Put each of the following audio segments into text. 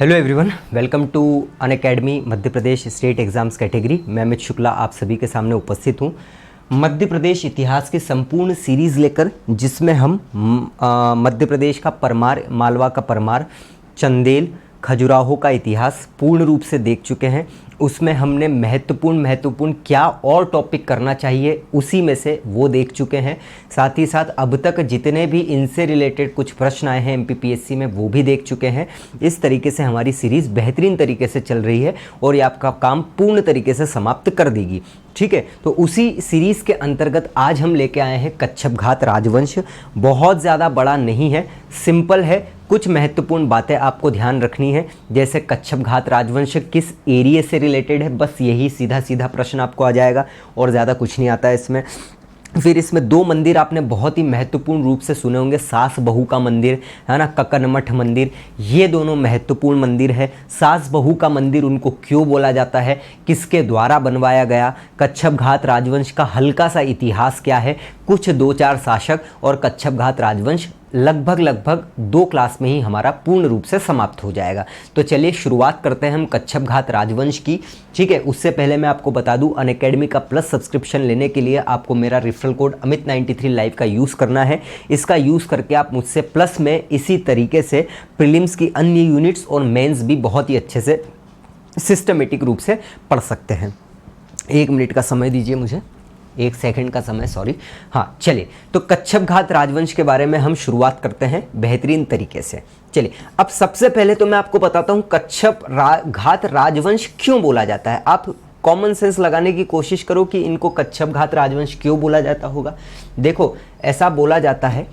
Hello everyone, welcome to Unacademy Madhya Pradesh state exams category. मैं अमित शुक्ला आप सभी के सामने उपस्थित हूँ। मध्य प्रदेश इतिहास की संपूर्ण सीरीज़ लेकर, जिसमें हम मध्य प्रदेश का परमार, मालवा का परमार, चंदेल, खजुराहो का इतिहास पूर्ण रूप से देख चुके हैं। उसमें हमने महत्वपूर्ण क्या और टॉपिक करना चाहिए उसी में से वो देख चुके हैं। साथ ही साथ अब तक जितने भी इनसे रिलेटेड कुछ प्रश्न आए हैं एमपीपीएससी में वो भी देख चुके हैं। इस तरीके से हमारी सीरीज़ बेहतरीन तरीके से चल रही है और ये आपका काम पूर्ण तरीके से समाप्त कर देगी। ठीक है, तो उसी सीरीज़ के अंतर्गत आज हम लेके आए हैं कच्छप घात राजवंश। बहुत ज़्यादा बड़ा नहीं है, सिंपल है। कुछ महत्वपूर्ण बातें आपको ध्यान रखनी है, जैसे कच्छप घात राजवंश किस एरिया से रिलेटेड है, बस यही सीधा प्रश्न आपको आ जाएगा और ज़्यादा कुछ नहीं आता है इसमें। फिर इसमें दो मंदिर आपने बहुत ही महत्वपूर्ण रूप से सुने होंगे, सास बहू का मंदिर है ना, ककनमठ मंदिर। ये दोनों महत्वपूर्ण मंदिर है। सास बहू का मंदिर उनको क्यों बोला जाता है, किसके द्वारा बनवाया गया, कच्छप घात राजवंश का हल्का सा इतिहास क्या है, कुछ 2-4 शासक और कच्छप घात राजवंश लगभग 2 क्लास में ही हमारा पूर्ण रूप से समाप्त हो जाएगा। तो चलिए शुरुआत करते हैं हम कच्छप घात राजवंश की। ठीक है, उससे पहले मैं आपको बता दूं, अनअकैडमी का प्लस सब्सक्रिप्शन लेने के लिए आपको मेरा रेफरल कोड अमित93 लाइव का यूज़ करना है। इसका यूज़ करके आप मुझसे प्लस में इसी तरीके से प्रीलिम्स की अन्य यूनिट्स और मेंस भी बहुत ही अच्छे से सिस्टमेटिक रूप से पढ़ सकते हैं। 1 मिनट का समय दीजिए मुझे, 1 सेकंड का समय, सॉरी। हाँ चलिए, तो कच्छप घात राजवंश के बारे में हम शुरुआत करते हैं बेहतरीन तरीके से। चलिए, अब सबसे पहले तो मैं आपको बताता हूँ कच्छप घात राजवंश क्यों बोला जाता है। आप कॉमन सेंस लगाने की कोशिश करो कि इनको कच्छप घात राजवंश क्यों बोला जाता होगा। देखो, ऐसा बोला जाता है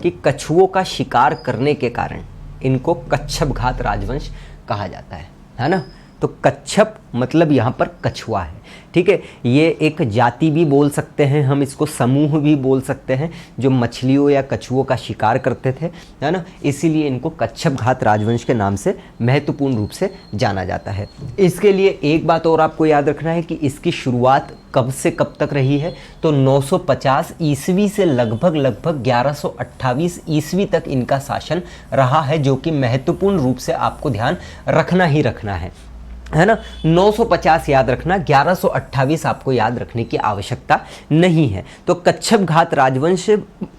कि कछुओं का शिकार करने के कारण इनको कच्छप घात राजवंश कहा जाता है ना। तो कच्छप मतलब यहाँ पर कछुआ है। ठीक है, ये एक जाति भी बोल सकते हैं हम, इसको समूह भी बोल सकते हैं, जो मछलियों या कछुओं का शिकार करते थे, है ना। इसीलिए इनको कच्छप घात राजवंश के नाम से महत्वपूर्ण रूप से जाना जाता है। इसके लिए एक बात और आपको याद रखना है कि इसकी शुरुआत कब से कब तक रही है, तो 950 ईस्वी से लगभग 1128 ईस्वी तक इनका शासन रहा है, जो कि महत्वपूर्ण रूप से आपको ध्यान रखना ही रखना है ना। 950 याद रखना, 1128 आपको याद रखने की आवश्यकता नहीं है। तो कच्छप घात राजवंश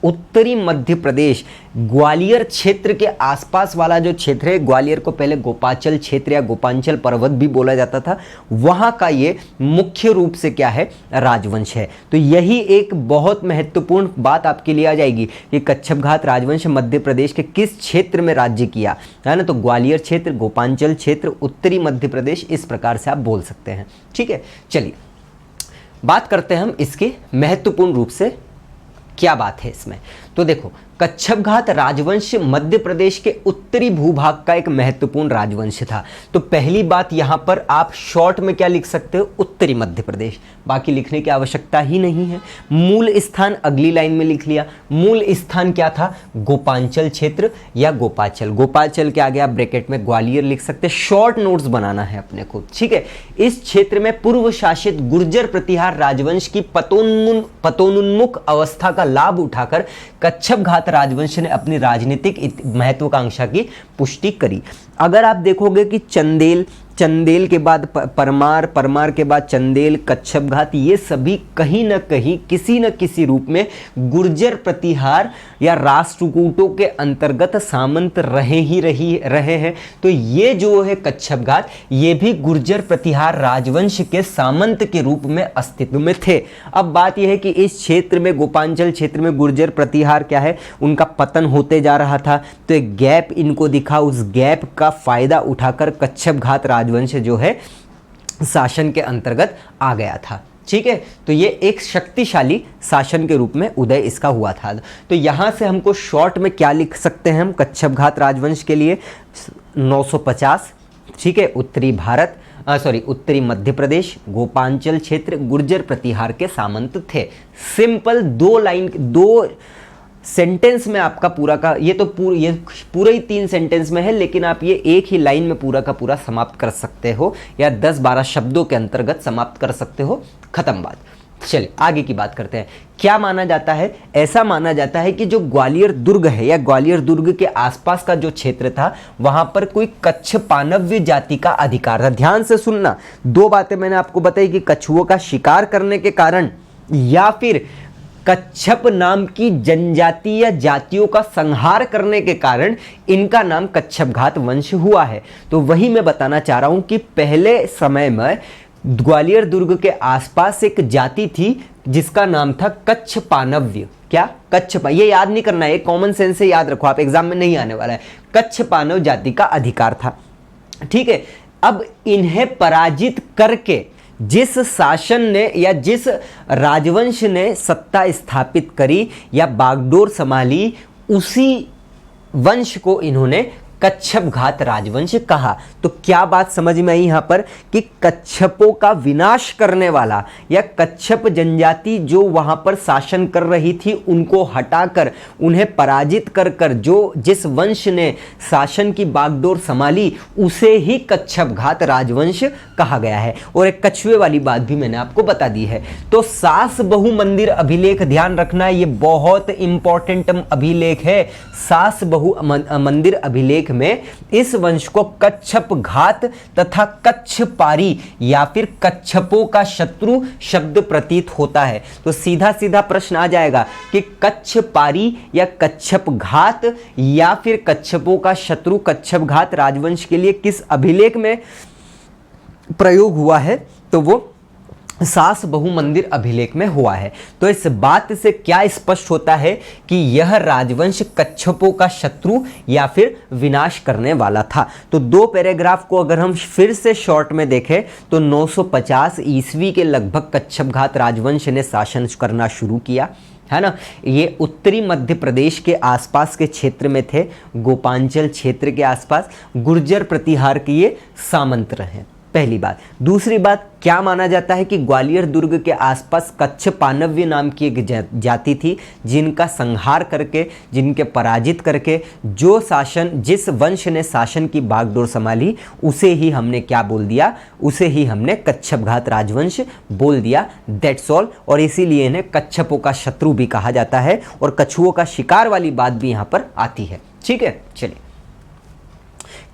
उत्तरी मध्य प्रदेश ग्वालियर क्षेत्र के आसपास वाला जो क्षेत्र है, ग्वालियर को पहले गोपाचल क्षेत्र या गोपांचल पर्वत भी बोला जाता था, वहां का ये मुख्य रूप से क्या है, राजवंश है। तो यही एक बहुत महत्वपूर्ण बात आपके लिए आ जाएगी कि कच्छप घात राजवंश मध्य प्रदेश के किस क्षेत्र में राज्य किया, है ना। तो ग्वालियर क्षेत्र, गोपांचल क्षेत्र, उत्तरी मध्य प्रदेश, इस प्रकार से आप बोल सकते हैं। ठीक है, चलिए बात करते हैं हम इसके महत्वपूर्ण रूप से क्या बात है इसमें। तो देखो, कच्छप घात राजवंश मध्य प्रदेश के उत्तरी भूभाग का एक महत्वपूर्ण राजवंश था। तो पहली बात यहां पर आप शॉर्ट में क्या लिख सकते हो, उत्तरी मध्य प्रदेश, बाकी लिखने की आवश्यकता ही नहीं है। मूल स्थान अगली लाइन में लिख लिया। मूल स्थान क्या था, गोपांचल क्षेत्र या गोपाचल। गोपाचल के आगे आप ब्रैकेट में ग्वालियर लिख सकते हैं। शॉर्ट नोट्स बनाना है अपने को, ठीक है। इस क्षेत्र में पूर्व शासित गुर्जर प्रतिहार राजवंश की पतोन्मुख अवस्था का लाभ उठाकर कच्छप घात राजवंश ने अपनी राजनीतिक महत्वाकांक्षा की पुष्टि करी। अगर आप देखोगे कि चंदेल के बाद परमार के बाद चंदेल, कच्छप घात, ये सभी कहीं ना कहीं किसी न किसी रूप में गुर्जर प्रतिहार या राष्ट्रकूटों के अंतर्गत सामंत रहे हैं। तो ये जो है कच्छप घात, ये भी गुर्जर प्रतिहार राजवंश के सामंत के रूप में अस्तित्व में थे। अब बात यह है कि इस क्षेत्र में, गोपांचल क्षेत्र में गुर्जर प्रतिहार क्या है, उनका पतन होते जा रहा था। तो एक गैप इनको दिखा, उस गैप का फायदा उठाकर कच्छप घात राजवंश जो है शासन के अंतर्गत आ गया था। ठीक है, तो ये एक शक्तिशाली शासन के रूप में उदय इसका हुआ था। तो यहां से हमको शॉर्ट में क्या लिख सकते हैं हम कच्छप घात राजवंश के लिए, 950, ठीक है, उत्तरी मध्य प्रदेश, गोपांचल क्षेत्र, गुर्जर प्रतिहार के सामंत थे। सिंपल 2 सेंटेंस में आपका पूरा का, ये पूरा ही 3 सेंटेंस में है, लेकिन आप ये एक ही लाइन में पूरा का पूरा समाप्त कर सकते हो या 10-12 शब्दों के अंतर्गत समाप्त कर सकते हो। खत्म बात। चलिए आगे की बात करते हैं। क्या माना जाता है? ऐसा माना जाता है कि जो ग्वालियर दुर्ग है या ग्वालियर दुर्ग के आसपास का जो क्षेत्र था वहां पर कोई कच्छ पानव्य जाति का अधिकार था। ध्यान से सुनना, दो बातें मैंने आपको बताई कि कछुओं का शिकार करने के कारण या फिर कच्छप नाम की जनजाति या जातियों का संहार करने के कारण इनका नाम कच्छपघात वंश हुआ है। तो वही मैं बताना चाह रहा हूं कि पहले समय में ग्वालियर दुर्ग के आसपास एक जाति थी जिसका नाम था कच्छ पानव्य। क्या? कच्छ, ये याद नहीं करना है, कॉमन सेंस से याद रखो, आप एग्जाम में नहीं आने वाला है। कच्छ पानव जाति का अधिकार था, ठीक है। अब इन्हें पराजित करके जिस शासन ने या जिस राजवंश ने सत्ता स्थापित करी या बागडोर संभाली, उसी वंश को इन्होंने कच्छपघात राजवंश कहा। तो क्या बात समझ में आई यहां पर कि कच्छपों का विनाश करने वाला या कच्छप जनजाति जो वहां पर शासन कर रही थी उनको हटाकर उन्हें पराजित कर कर जो जिस वंश ने शासन की बागडोर संभाली उसे ही कच्छपघात राजवंश कहा गया है। और एक कछुए वाली बात भी मैंने आपको बता दी है। तो सास बहु मंदिर अभिलेख ध्यान रखना, ये बहुत इंपॉर्टेंट अभिलेख है। सास बहु मंदिर अभिलेख में इस वंश को कच्छपघात तथा कच्छपारी या फिर कच्छपों का शत्रु शब्द प्रतीत होता है। तो सीधा सीधा प्रश्न आ जाएगा कि कच्छपारी या कच्छपघात या फिर कच्छपों का शत्रु कच्छपघात राजवंश के लिए किस अभिलेख में प्रयोग हुआ है? तो वो सास बहु मंदिर अभिलेख में हुआ है। तो इस बात से क्या स्पष्ट होता है कि यह राजवंश कच्छपों का शत्रु या फिर विनाश करने वाला था। तो दो पैराग्राफ को अगर हम फिर से शॉर्ट में देखें तो 950 ईस्वी के लगभग कच्छपघात राजवंश ने शासन करना शुरू किया, है ना। ये उत्तरी मध्य प्रदेश के आसपास के क्षेत्र में थे, गोपांचल क्षेत्र के आसपास गुर्जर प्रतिहार के ये सामंत रहे, पहली बात। दूसरी बात, क्या माना जाता है कि ग्वालियर दुर्ग के आसपास कच्छ पानव्य नाम की एक जाति थी जिनका संहार करके, जिनके पराजित करके जो शासन, जिस वंश ने शासन की बागडोर संभाली उसे ही हमने क्या बोल दिया? उसे ही हमने कच्छपघात राजवंश बोल दिया। That's all. और इसीलिए इन्हें कच्छपों का शत्रु भी कहा जाता है और कछुओं का शिकार वाली बात भी यहाँ पर आती है, ठीक है। चलिए,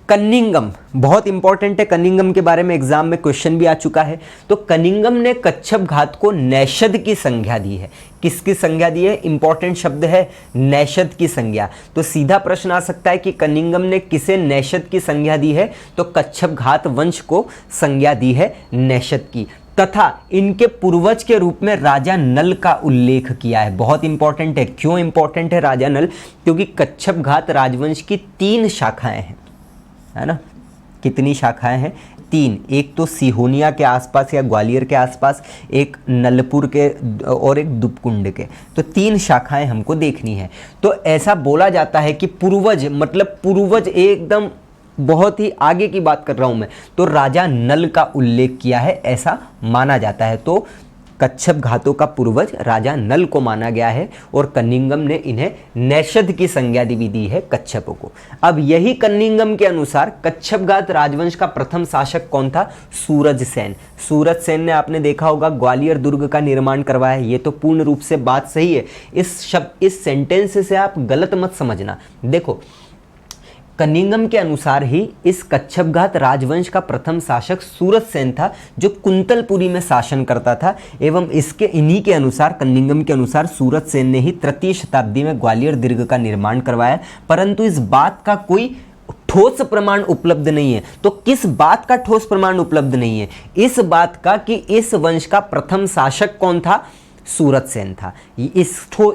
कनिंगम बहुत इंपॉर्टेंट है। कनिंगम के बारे में एग्जाम में क्वेश्चन भी आ चुका है। तो कनिंगम ने कच्छपघात को नैषद की संज्ञा दी है। किसकी संज्ञा दी है? इंपॉर्टेंट शब्द है, नैषद की संज्ञा। तो सीधा प्रश्न आ सकता है कि कनिंगम ने किसे नैषद की संज्ञा दी है? तो कच्छपघात वंश को संज्ञा दी है नैषद की, तथा इनके पूर्वज के रूप में राजा नल का उल्लेख किया है। बहुत इंपॉर्टेंट है। क्यों इंपॉर्टेंट है राजा नल? क्योंकि कच्छपघात राजवंश की 3 शाखाएं हैं, है ना। कितनी शाखाएं हैं? 3। एक तो सिहोनिया के आसपास या ग्वालियर के आसपास, एक नलपुर के और एक दुपकुंड के। तो 3 शाखाएं हमको देखनी है। तो ऐसा बोला जाता है कि पूर्वज, मतलब पूर्वज एकदम बहुत ही आगे की बात कर रहा हूं मैं, तो राजा नल का उल्लेख किया है, ऐसा माना जाता है। तो कच्छपघातों का पूर्वज राजा नल को माना गया है और कनिंगम ने इन्हें नैषद की संज्ञा भी दी है कच्छपों को। अब यही कनिंगम के अनुसार कच्छपघात राजवंश का प्रथम शासक कौन था? सूरजसेन। सूरजसेन ने आपने देखा होगा ग्वालियर दुर्ग का निर्माण करवाया। ये तो पूर्ण रूप से बात सही है। इस सेंटेंस से आप गलत मत समझना। देखो, कनिंगम के अनुसार ही इस कच्छपघात राजवंश का प्रथम शासक सूरजसेन था जो कुंतलपुरी में शासन करता था, एवं इसके इन्हीं के अनुसार, कनिंगम के अनुसार सूरजसेन ने ही तृतीय शताब्दी में ग्वालियर दुर्ग का निर्माण करवाया। परंतु इस बात का कोई ठोस प्रमाण उपलब्ध नहीं है। तो किस बात का ठोस प्रमाण उपलब्ध नहीं है? इस बात का कि इस वंश का प्रथम शासक कौन था? सूरजसेन था।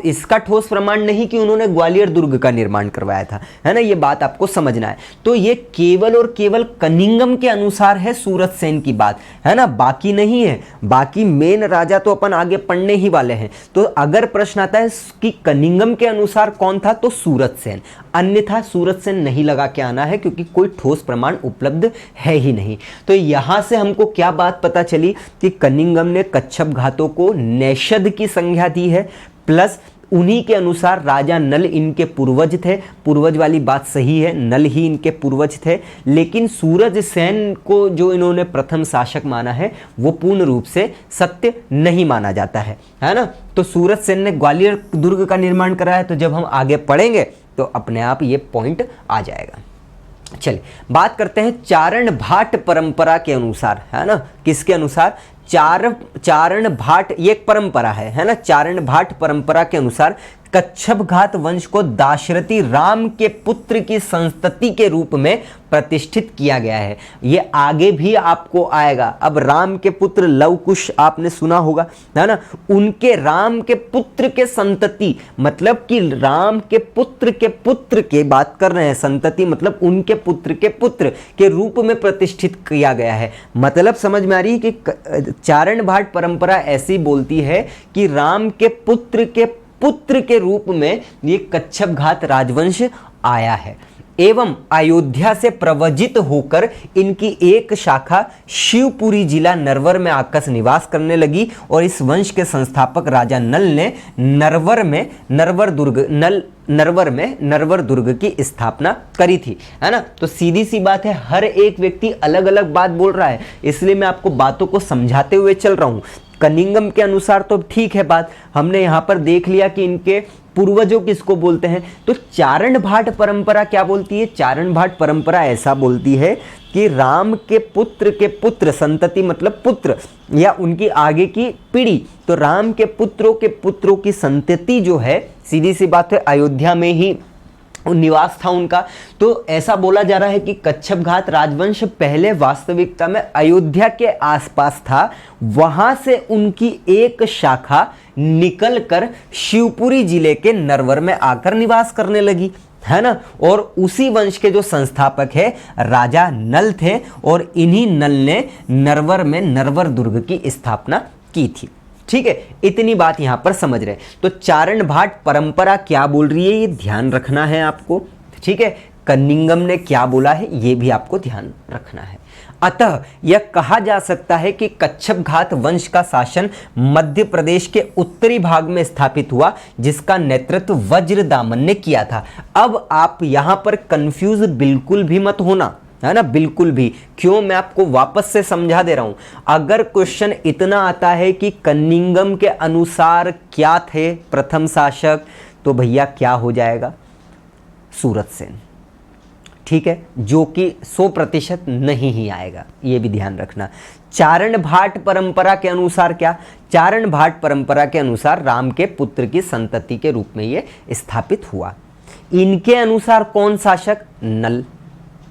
इसका ठोस प्रमाण नहीं कि उन्होंने ग्वालियर दुर्ग का निर्माण करवाया था, है ना। ये बात आपको समझना है। तो ये केवल और केवल कनिंगम के अनुसार है सूरजसेन की बात, है ना, बाकी नहीं है। बाकी मेन राजा तो अपन आगे पढ़ने ही वाले हैं। तो अगर प्रश्न आता है कि कनिंगम के अनुसार कौन था, तो सूरजसेन, अन्यथा सूरजसेन नहीं लगा के आना है क्योंकि कोई ठोस प्रमाण उपलब्ध है ही नहीं। तो यहां से हमको क्या बात पता चली कि कनिंगम ने कच्छपघातों को नैषद की संज्ञा दी है, प्लस उन्हीं के अनुसार राजा नल इनके पूर्वज थे। पूर्वज वाली बात सही है, नल ही इनके पूर्वज थे। लेकिन सूरज सेन को जो इन्होंने प्रथम शासक माना है वो पूर्ण रूप से सत्य नहीं माना जाता है ना। तो सूरज सेन ने ग्वालियर दुर्ग का निर्माण कराया, तो जब हम आगे पढ़ेंगे तो अपने आप ये पॉइंट आ जाएगा। चलिए बात करते हैं चारण भाट परंपरा के अनुसार, है ना। किसके अनुसार? चारण भाट, ये एक परंपरा है ना। चारण भाट परंपरा के अनुसार कच्छपघात वंश को दाशरथी राम के पुत्र की संतति के रूप में प्रतिष्ठित किया गया है। ये आगे भी आपको आएगा। अब राम के पुत्र लव कुश आपने सुना होगा, है ना। उनके राम के पुत्र के संतति, मतलब कि राम के पुत्र के बात कर रहे हैं। संतति मतलब उनके पुत्र के रूप में प्रतिष्ठित किया गया है। मतलब समझ में आ रही है कि चारण भाट परंपरा ऐसी बोलती है कि राम के पुत्र के रूप में ये कच्छपघात राजवंश आया है। एवं अयोध्या से प्रवजित होकर इनकी एक शाखा शिवपुरी जिला नरवर में आकर निवास करने लगी और इस वंश के संस्थापक राजा नल ने नरवर में नरवर दुर्ग की स्थापना करी थी, है ना। तो सीधी सी बात है, हर एक व्यक्ति अलग अलग बात बोल रहा है, इसलिए मैं आपको बातों को समझाते हुए चल रहा हूं। कनिंगम के अनुसार तो ठीक है बात, हमने यहां पर देख लिया कि इनके पूर्वजों किसको बोलते हैं। तो चारण भाट परंपरा क्या बोलती है? चारण भाट परंपरा ऐसा बोलती है कि राम के पुत्र संतति मतलब पुत्र या उनकी आगे की पीढ़ी, तो राम के पुत्रों की संतति जो है, सीधी सी बात है, अयोध्या में ही निवास था उनका। तो ऐसा बोला जा रहा है कि कच्छपघात राजवंश पहले वास्तविकता में अयोध्या के आसपास था, वहां से उनकी एक शाखा निकलकर शिवपुरी जिले के नरवर में आकर निवास करने लगी, है ना। और उसी वंश के जो संस्थापक है राजा नल थे और इन्हीं नल ने नरवर में नरवर दुर्ग की स्थापना की थी। ठीक है, इतनी बात यहां पर समझ रहे। तो चारण भाट परंपरा क्या बोल रही है ये ध्यान रखना है आपको। ठीक है, कनिंगम ने क्या बोला है ये भी आपको ध्यान रखना है। अतः यह कहा जा सकता है कि कच्छपघात वंश का शासन मध्य प्रदेश के उत्तरी भाग में स्थापित हुआ, जिसका नेतृत्व वज्रदामन ने किया था। अब आप यहां पर कंफ्यूज बिल्कुल भी मत होना, है ना, बिल्कुल भी। क्यों, मैं आपको वापस से समझा दे रहा हूं। अगर क्वेश्चन इतना आता है कि कनिंगम के अनुसार क्या थे प्रथम शासक, तो भैया क्या हो जाएगा? सूरज सेन। ठीक है, जो कि 100% नहीं ही आएगा, ये भी ध्यान रखना। चारण भाट परंपरा के अनुसार क्या? चारण भाट परंपरा के अनुसार राम के पुत्र की संतति के रूप में ये स्थापित हुआ। इनके अनुसार कौन शासक? नल,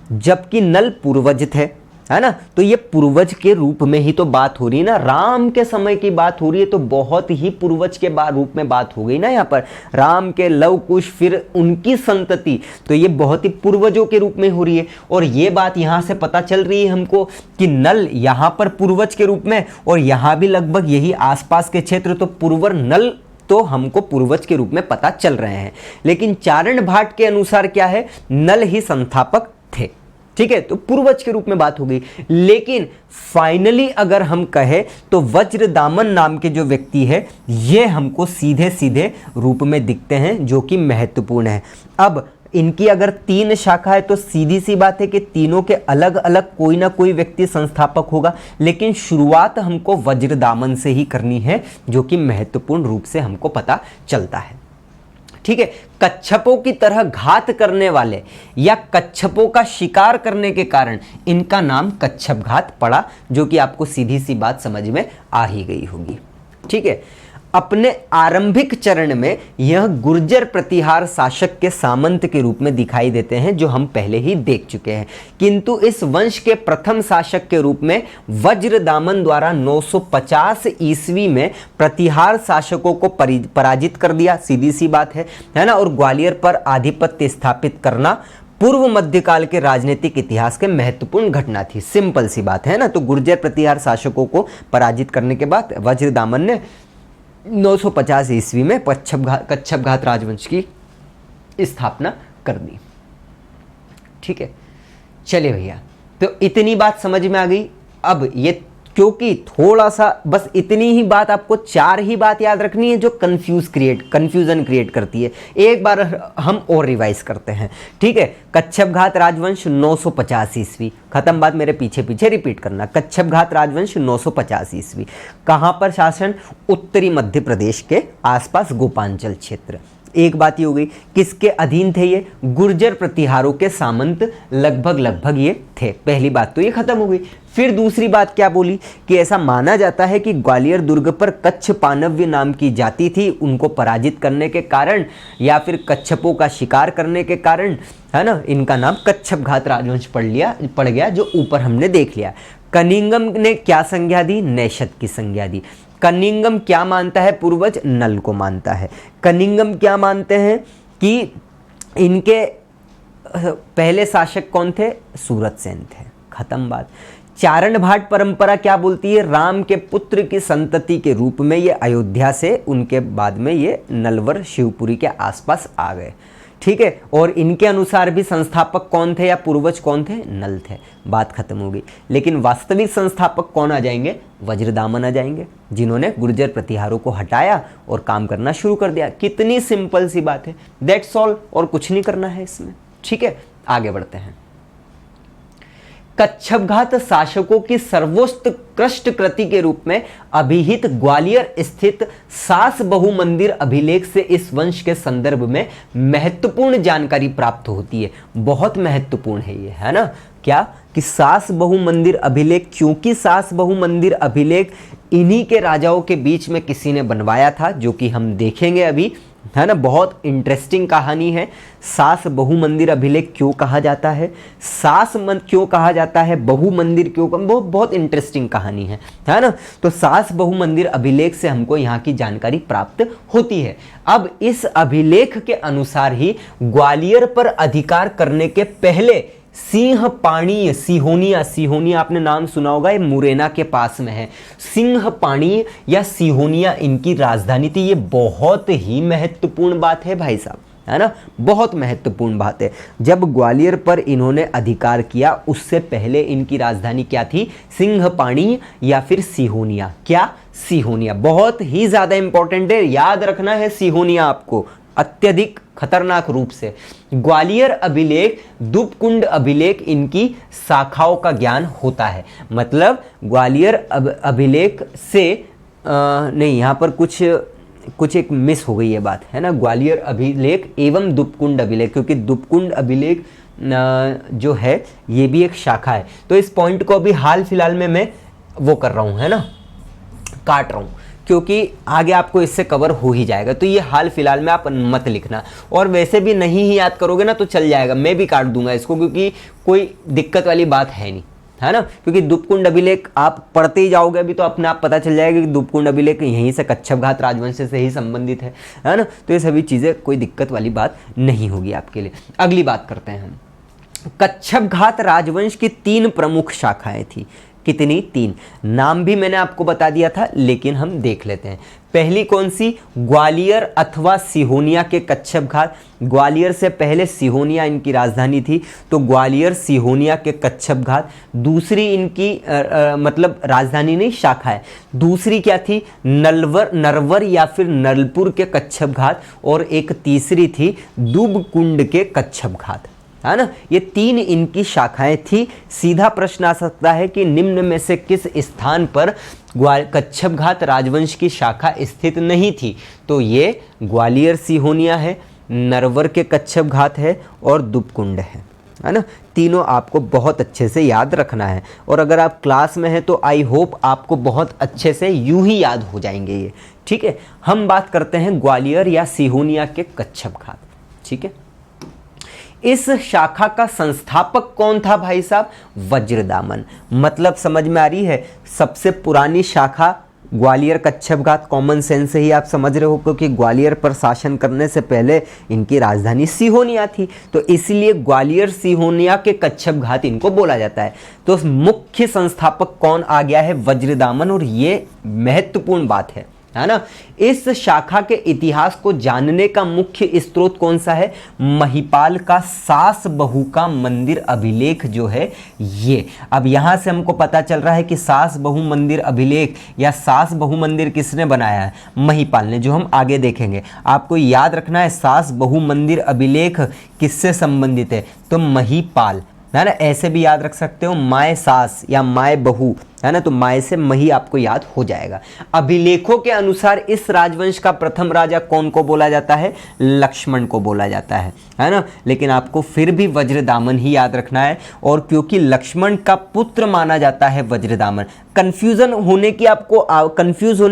जबकि नल पूर्वज थे, है ना। तो ये पूर्वज के रूप में ही तो बात हो रही है ना, राम के समय की बात हो रही है, तो बहुत ही पूर्वज के रूप में बात हो गई ना यहाँ पर। राम के लव कुश, फिर उनकी संतति, तो ये बहुत ही पूर्वजों के रूप में हो रही है। और ये बात यहाँ से पता चल रही है हमको कि नल यहाँ पर पूर्वज के रूप में, और यहाँ भी लगभग यही आसपास के क्षेत्र, तो पूर्वर नल तो हमको पूर्वज के रूप में पता चल रहे हैं। लेकिन चारण भाट के अनुसार क्या है? नल ही संस्थापक थे। ठीक है, तो पूर्वज के रूप में बात हो गई। लेकिन फाइनली अगर हम कहें तो वज्रदामन नाम के जो व्यक्ति है ये हमको सीधे सीधे रूप में दिखते हैं, जो कि महत्वपूर्ण है। अब इनकी अगर 3 शाखा है तो सीधी सी बात है कि तीनों के अलग अलग कोई ना कोई व्यक्ति संस्थापक होगा, लेकिन शुरुआत हमको वज्रदामन से ही करनी है, जो कि महत्वपूर्ण रूप से हमको पता चलता है। ठीक है, कच्छपों की तरह घात करने वाले या कच्छपों का शिकार करने के कारण इनका नाम कच्छपघात पड़ा, जो कि आपको सीधी सी बात समझ में आ ही गई होगी। ठीक है, अपने आरंभिक चरण में यह गुर्जर प्रतिहार शासक के सामंत के रूप में दिखाई देते हैं, जो हम पहले ही देख चुके हैं। किंतु इस वंश के प्रथम शासक के रूप में वज्रदामन द्वारा 950 ईस्वी में प्रतिहार शासकों को पराजित कर दिया, सीधी सी बात है ना। और ग्वालियर पर आधिपत्य स्थापित करना पूर्व मध्यकाल के राजनीतिक इतिहास के महत्वपूर्ण घटना थी। सिंपल सी बात है ना। तो गुर्जर प्रतिहार शासकों को पराजित करने के बाद वज्रदामन ने 950 ईस्वी में कच्छपघात राजवंश की स्थापना कर दी। ठीक है, चलिए भैया, तो इतनी बात समझ में आ गई। अब ये क्योंकि थोड़ा सा बस इतनी ही बात आपको, 4 ही बात याद रखनी है जो कंफ्यूजन क्रिएट करती है। एक बार हम और रिवाइज करते हैं, ठीक है। कच्छप घात राजवंश 950 ईस्वी, खत्म बात, मेरे पीछे पीछे रिपीट करना। कच्छप घात राजवंश 950 ईस्वी, कहाँ पर शासन? उत्तरी मध्य प्रदेश के आसपास गोपांचल क्षेत्र। एक बात ये हो गई, किसके अधीन थे ये? गुर्जर प्रतिहारों के सामंत लगभग ये थे। पहली बात तो ये खत्म हो गई। फिर दूसरी बात क्या बोली कि ऐसा माना जाता है कि ग्वालियर दुर्ग पर कच्छ पानव्य नाम की जाति थी, उनको पराजित करने के कारण या फिर कच्छपों का शिकार करने के कारण, है ना, इनका नाम कच्छप घात राजवंश पड़ गया, जो ऊपर हमने देख लिया। कनिंगम ने क्या संज्ञा दी? नेषद की संज्ञा दी। कनिंगम क्या मानता है? पूर्वज नल को मानता है। कनिंगम क्या मानते हैं कि इनके पहले शासक कौन थे? सूरतसेन थे। खत्म बात। चारण भाट परंपरा क्या बोलती है? राम के पुत्र की संतति के रूप में ये अयोध्या से, उनके बाद में ये नलवर शिवपुरी के आसपास आ गए, ठीक है। और इनके अनुसार भी संस्थापक कौन थे या पूर्वज कौन थे? नल थे। बात खत्म हो गई। लेकिन वास्तविक संस्थापक कौन आ जाएंगे? वज्रदामन आ जाएंगे, जिन्होंने गुर्जर प्रतिहारों को हटाया और काम करना शुरू कर दिया। कितनी सिंपल सी बात है, दैट्स ऑल, और कुछ नहीं करना है इसमें, ठीक है। आगे बढ़ते हैं। कच्छपघात शासकों की सर्वोत्कृष्ट कृति के रूप में अभिहित ग्वालियर स्थित सास बहु मंदिर अभिलेख से इस वंश के संदर्भ में महत्वपूर्ण जानकारी प्राप्त होती है। बहुत महत्वपूर्ण है ये, है ना। क्या कि सास बहु मंदिर अभिलेख, क्योंकि सास बहु मंदिर अभिलेख इन्हीं के राजाओं के बीच में किसी ने बनवाया था, जो कि हम देखेंगे अभी, है ना। बहुत इंटरेस्टिंग कहानी है। सास बहु मंदिर अभिलेख क्यों कहा जाता है, क्यों कहा जाता है, बहु मंदिर क्यों, बहुत इंटरेस्टिंग कहानी है ना। तो सास बहु मंदिर अभिलेख से हमको यहाँ की जानकारी प्राप्त होती है। अब इस अभिलेख के अनुसार ही ग्वालियर पर अधिकार करने के पहले सिंहपाणीय, सिहोनिया आपने नाम सुना होगा, ये मुरैना के पास में है। सिंहपाणीय या सिहोनिया इनकी राजधानी थी। ये बहुत ही महत्वपूर्ण बात है भाई साहब, है ना, बहुत महत्वपूर्ण बात है। जब ग्वालियर पर इन्होंने अधिकार किया, उससे पहले इनकी राजधानी क्या थी? सिंहपाणीय या फिर सिहोनिया। क्या? सिहोनिया। बहुत ही ज्यादा इंपॉर्टेंट है, याद रखना है सिहोनिया आपको, अत्यधिक खतरनाक रूप से। ग्वालियर अभिलेख, दूबकुंड अभिलेख, इनकी शाखाओं का ज्ञान होता है। मतलब ग्वालियर अभिलेख से नहीं, यहाँ पर कुछ एक मिस हो गई ये बात, है ना। ग्वालियर अभिलेख एवं दूबकुंड अभिलेख, क्योंकि दूबकुंड अभिलेख जो है ये भी एक शाखा है। तो इस पॉइंट को अभी हाल फिलहाल में मैं वो कर रहा हूँ, है ना, काट रहा हूँ, क्योंकि आगे आपको इससे कवर हो ही जाएगा। तो ये हाल फिलहाल में आप मत लिखना, और वैसे भी नहीं ही याद करोगे ना तो चल जाएगा, मैं भी काट दूंगा इसको, क्योंकि कोई दिक्कत वाली बात है नहीं, है ना। क्योंकि दूबकुंड अभिलेख आप पढ़ते ही जाओगे अभी तो अपने आप पता चल जाएगा कि दूबकुंड अभिलेख यहीं से कच्छपघात राजवंश से ही संबंधित है ना। तो ये सभी चीज़ें कोई दिक्कत वाली बात नहीं होगी आपके लिए। अगली बात करते हैं हम। कच्छपघात राजवंश की 3 प्रमुख शाखाएं थी। कितनी? 3। नाम भी मैंने आपको बता दिया था, लेकिन हम देख लेते हैं। पहली कौन सी? ग्वालियर अथवा सिहोनिया के कच्छपघात। ग्वालियर से पहले सिहोनिया इनकी राजधानी थी, तो ग्वालियर सिहोनिया के कच्छपघात। दूसरी इनकी मतलब राजधानी नहीं, शाखा है। दूसरी क्या थी? नरवर या फिर नलपुर के कच्छपघात, और एक तीसरी थी दूबकुंड के कच्छपघात, है ना। ये 3 इनकी शाखाएं थी। सीधा प्रश्न आ सकता है कि निम्न में से किस स्थान पर कच्छपघात राजवंश की शाखा स्थित नहीं थी? तो ये ग्वालियर सिहोनिया है, नरवर के कच्छपघात है और दूबकुंड है ना। तीनों आपको बहुत अच्छे से याद रखना है, और अगर आप क्लास में हैं तो आई होप आपको बहुत अच्छे से यूं ही याद हो जाएंगे ये, ठीक है। हम बात करते हैं ग्वालियर या सिहोनिया के कच्छपघात, ठीक है। इस शाखा का संस्थापक कौन था भाई साहब? वज्रदामन। मतलब समझ में आ रही है? सबसे पुरानी शाखा ग्वालियर कच्छपघात, कॉमन सेंस से ही आप समझ रहे हो, क्योंकि ग्वालियर पर शासन करने से पहले इनकी राजधानी सिहोनिया थी, तो इसलिए ग्वालियर सिहोनिया के कच्छपघात इनको बोला जाता है। तो मुख्य संस्थापक कौन आ गया है? वज्रदामन। और ये महत्वपूर्ण बात है है ना। इस शाखा के इतिहास को जानने का मुख्य स्रोत कौन सा है? महिपाल का सास बहू का मंदिर अभिलेख जो है ये। अब यहां से हमको पता चल रहा है कि सास बहू मंदिर अभिलेख या सास बहू मंदिर किसने बनाया है? महिपाल ने, जो हम आगे देखेंगे। आपको याद रखना है सास बहू मंदिर अभिलेख किससे संबंधित है? तो महिपाल, है ना। ऐसे भी याद रख सकते हो, माय सास या माय बहू, है ना। तो माय से मही आपको याद हो जाएगा। अभिलेखों के अनुसार इस राजवंश का प्रथम राजा कौन को बोला जाता है? लक्ष्मण को बोला जाता है ना। लेकिन आपको फिर भी वज्रदामन ही याद रखना है, और क्योंकि लक्ष्मण का पुत्र माना जाता है वज्रदामन, कंफ्यूज होने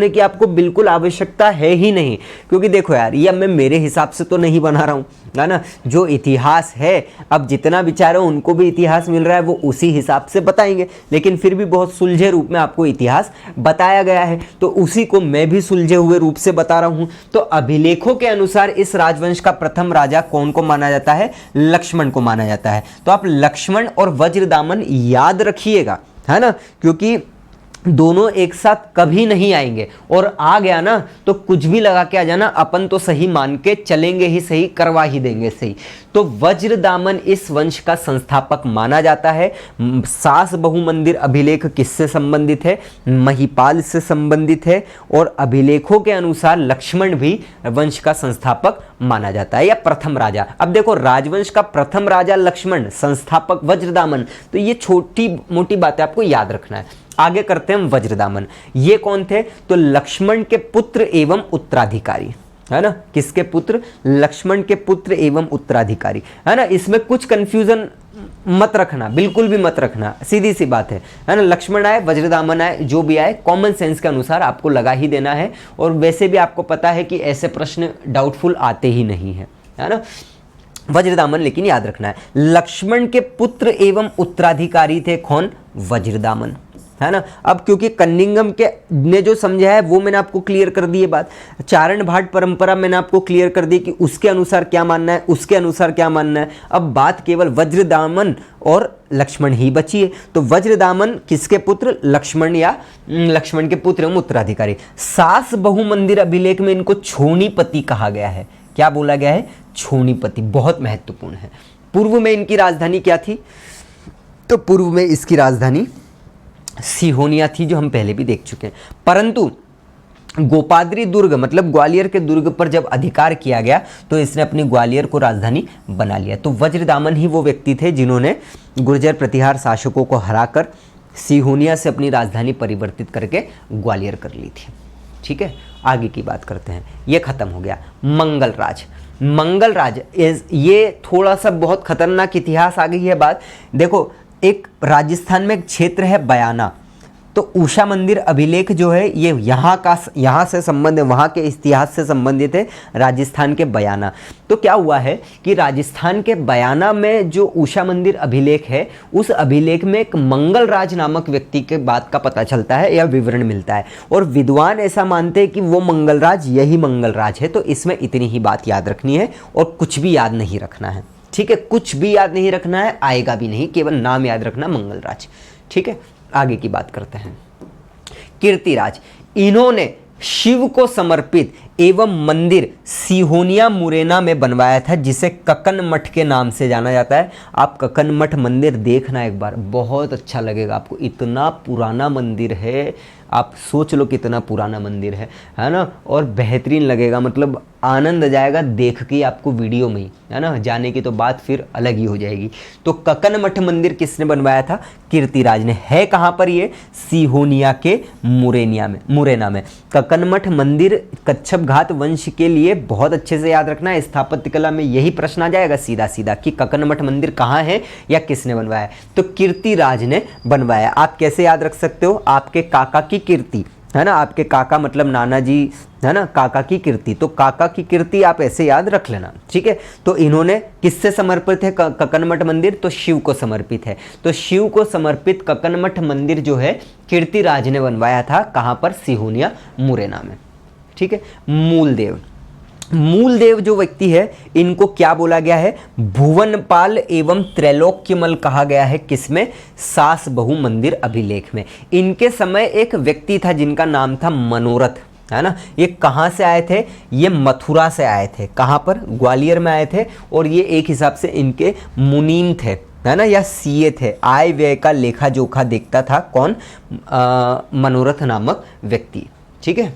की आपको बिल्कुल आवश्यकता है ही नहीं। क्योंकि देखो यार, ये मैं मेरे हिसाब से तो नहीं बना रहा हूँ, है ना। जो इतिहास है, अब जितना विचार है उनको भी इतिहास मिल रहा है, वो उसी हिसाब से बताएंगे। लेकिन फिर भी बहुत सुलझे रूप में आपको इतिहास बताया गया है, तो उसी को मैं भी सुलझे हुए रूप से बता रहा हूं। तो अभिलेखों के अनुसार इस राजवंश का प्रथम राजा कौन को माना जाता है? लक्ष्मण को माना जाता है। तो आप लक्ष्मण और वज्रदामन याद रखिएगा, है ना, क्योंकि दोनों एक साथ कभी नहीं आएंगे, और आ गया ना तो कुछ भी लगा के आ जाना, अपन तो सही मान के चलेंगे ही, सही करवा ही देंगे सही। तो वज्रदामन इस वंश का संस्थापक माना जाता है। सास बहु मंदिर अभिलेख किससे संबंधित है? महिपाल से संबंधित है, और अभिलेखों के अनुसार लक्ष्मण भी वंश का संस्थापक माना जाता है, या प्रथम राजा। अब देखो, राजवंश का प्रथम राजा लक्ष्मण, संस्थापक वज्रदामन, तो ये छोटी मोटी बातें आपको याद रखना है। आगे करते हैं हम वज्रदामन। ये कौन थे? तो लक्ष्मण के पुत्र एवं उत्तराधिकारी, है ना। किसके पुत्र? लक्ष्मण के पुत्र एवं उत्तराधिकारी, है ना। इसमें कुछ कंफ्यूजन मत रखना, बिल्कुल भी मत रखना, सीधी सी बात है ना। लक्ष्मण आए, वज्रदामन आए, जो भी आए, कॉमन सेंस के अनुसार आपको लगा ही देना है। और वैसे भी आपको पता है कि ऐसे प्रश्न डाउटफुल आते ही नहीं है ना। वज्रदामन लेकिन याद रखना है। लक्ष्मण के पुत्र एवं उत्तराधिकारी थे कौन? वज्रदामन, है ना। अब क्योंकि कनिंघम के ने जो समझा है वो मैंने आपको क्लियर कर दी है बात। चारण भाट परंपरा मैंने आपको क्लियर कर दी कि उसके अनुसार क्या मानना है, उसके अनुसार क्या मानना है। अब बात केवल वज्रदामन और लक्ष्मण ही बची है। तो वज्रदामन किसके पुत्र? लक्ष्मण, या लक्ष्मण के पुत्र एवं उत्तराधिकारी। सास बहु मंदिर अभिलेख में इनको छोनीपति कहा गया है। क्या बोला गया है? छोनीपति। बहुत महत्वपूर्ण है। पूर्व में इनकी राजधानी क्या थी? तो पूर्व में इसकी राजधानी सिहोनिया थी, जो हम पहले भी देख चुके हैं। परंतु गोपाद्री दुर्ग, मतलब ग्वालियर के दुर्ग पर जब अधिकार किया गया तो इसने अपनी ग्वालियर को राजधानी बना लिया। तो वज्रदामन ही वो व्यक्ति थे जिन्होंने गुर्जर प्रतिहार शासकों को हराकर सिहोनिया से अपनी राजधानी परिवर्तित करके ग्वालियर कर ली थी। ठीक है, आगे की बात करते हैं। ये खत्म हो गया। मंगल राज। मंगल राज ये थोड़ा सा बहुत खतरनाक इतिहास आ गई है बात। देखो, एक राजस्थान में एक क्षेत्र है बयाना, तो उषा मंदिर अभिलेख जो है ये यहाँ से संबंध है, वहाँ के इतिहास से संबंधित है, राजस्थान के बयाना। तो क्या हुआ है कि राजस्थान के बयाना में जो उषा मंदिर अभिलेख है, उस अभिलेख में एक मंगल राज नामक व्यक्ति के बात का पता चलता है या विवरण मिलता है, और विद्वान ऐसा मानते हैं कि वो मंगल राज यही मंगल राज है। तो इसमें इतनी ही बात याद रखनी है और कुछ भी याद नहीं रखना है। ठीक है, कुछ भी याद नहीं रखना है, आएगा भी नहीं, केवल नाम याद रखना, मंगलराज। ठीक है, आगे की बात करते हैं। कीर्तिराज, इन्होंने शिव को समर्पित एवं मंदिर सिहोनिया मुरैना में बनवाया था, जिसे ककन मठ के नाम से जाना जाता है। आप ककन मठ मंदिर देखना एक बार, बहुत अच्छा लगेगा आपको। इतना पुराना मंदिर है, आप सोच लो कितना पुराना मंदिर है ना। और बेहतरीन लगेगा, मतलब आनंद आ जाएगा देख के आपको वीडियो में ही, है ना। जाने की तो बात फिर अलग ही हो जाएगी। तो ककन मठ मंदिर किसने बनवाया था? कीर्तिराज ने। है कहाँ पर ये? सिहोनिया के मुरैना में। ककन मठ मंदिर कच्छप घात वंश के लिए बहुत अच्छे से याद रखना है। स्थापत्य कला में यही प्रश्न आ जाएगा सीधा सीधा कि ककन मठ मंदिर कहाँ है या किसने बनवाया। तो कीर्तिराज ने बनवाया। आप कैसे याद रख सकते हो? आपके काका की कीर्ति, है ना। आपके काका मतलब नाना जी, है ना, काका की कीर्ति। तो काका की कीर्ति आप ऐसे याद रख लेना। ठीक है, तो इन्होंने किससे समर्पित है ककन मठ मंदिर? तो शिव को समर्पित है। तो शिव को समर्पित ककन मठ मंदिर जो है कीर्तिराज ने बनवाया था। कहाँ पर? सिहोनिया मुरैना में। ठीक है। मूलदेव जो व्यक्ति है, इनको क्या बोला गया है? भुवनपाल एवं त्रैलोक्यमल कहा गया है। किसमें? सास बहु मंदिर अभिलेख में। इनके समय एक व्यक्ति था जिनका नाम था मनोरथ, है ना। ये कहाँ से आए थे, ये मथुरा से आए थे, कहाँ पर, ग्वालियर में आए थे। और ये एक हिसाब से इनके मुनीम थे, है ना, या सीए थे। आय व्यय का लेखा जोखा देखता था कौन, मनोरथ नामक व्यक्ति। ठीक है,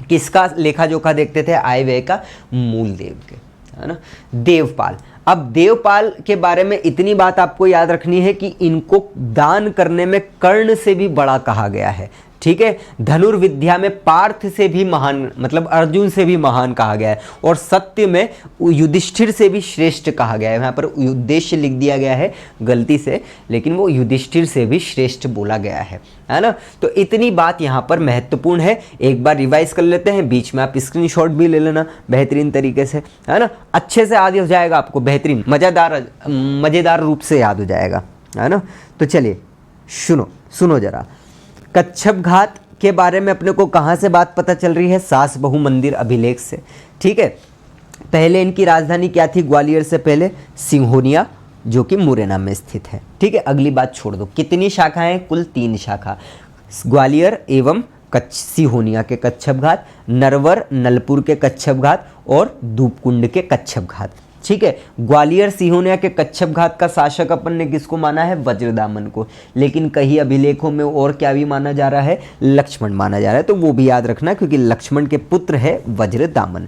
किसका लेखा जोखा देखते थे, आय व्यय का, मूलदेव के, है ना। देवपाल, अब देवपाल के बारे में इतनी बात आपको याद रखनी है कि इनको दान करने में कर्ण से भी बड़ा कहा गया है। ठीक है, धनुर्विद्या में पार्थ से भी महान, मतलब अर्जुन से भी महान कहा गया है। और सत्य में युधिष्ठिर से भी श्रेष्ठ कहा गया है। यहाँ पर उद्देश्य लिख दिया गया है गलती से, लेकिन वो युधिष्ठिर से भी श्रेष्ठ बोला गया है ना। तो इतनी बात यहाँ पर महत्वपूर्ण है। एक बार रिवाइज कर लेते हैं, बीच में आप स्क्रीनशॉट भी ले लेना बेहतरीन तरीके से, है ना। अच्छे से याद हो जाएगा आपको, बेहतरीन मज़ेदार रूप से याद हो जाएगा, है ना। तो चलिए सुनो जरा। कच्छप घात के बारे में अपने को कहाँ से बात पता चल रही है, सास बहु मंदिर अभिलेख से। ठीक है, पहले इनकी राजधानी क्या थी, ग्वालियर से पहले सिंहोनिया, जो कि मुरैना में स्थित है। ठीक है, अगली बात छोड़ दो। कितनी शाखाएं, कुल 3 शाखा, ग्वालियर एवं सिंहोनिया के कच्छप घात, नरवर नलपुर के कच्छप घात और धूपकुंड के कच्छप घात। ठीक है, ग्वालियर सिंहोनिया के कच्छप घात का शासक अपन ने किसको माना है, वज्रदामन को। लेकिन कई अभिलेखों में और क्या भी माना जा रहा है, लक्ष्मण माना जा रहा है। तो वो भी याद रखना, क्योंकि लक्ष्मण के पुत्र है वज्रदामन।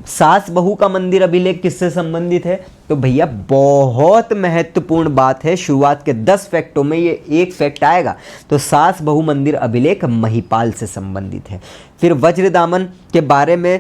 सास बहू का मंदिर अभिलेख किससे संबंधित है, तो भैया बहुत महत्वपूर्ण बात है। शुरुआत के 10 फैक्टों में ये एक फैक्ट आएगा। तो सास बहू मंदिर अभिलेख महिपाल से संबंधित है। फिर वज्रदामन के बारे में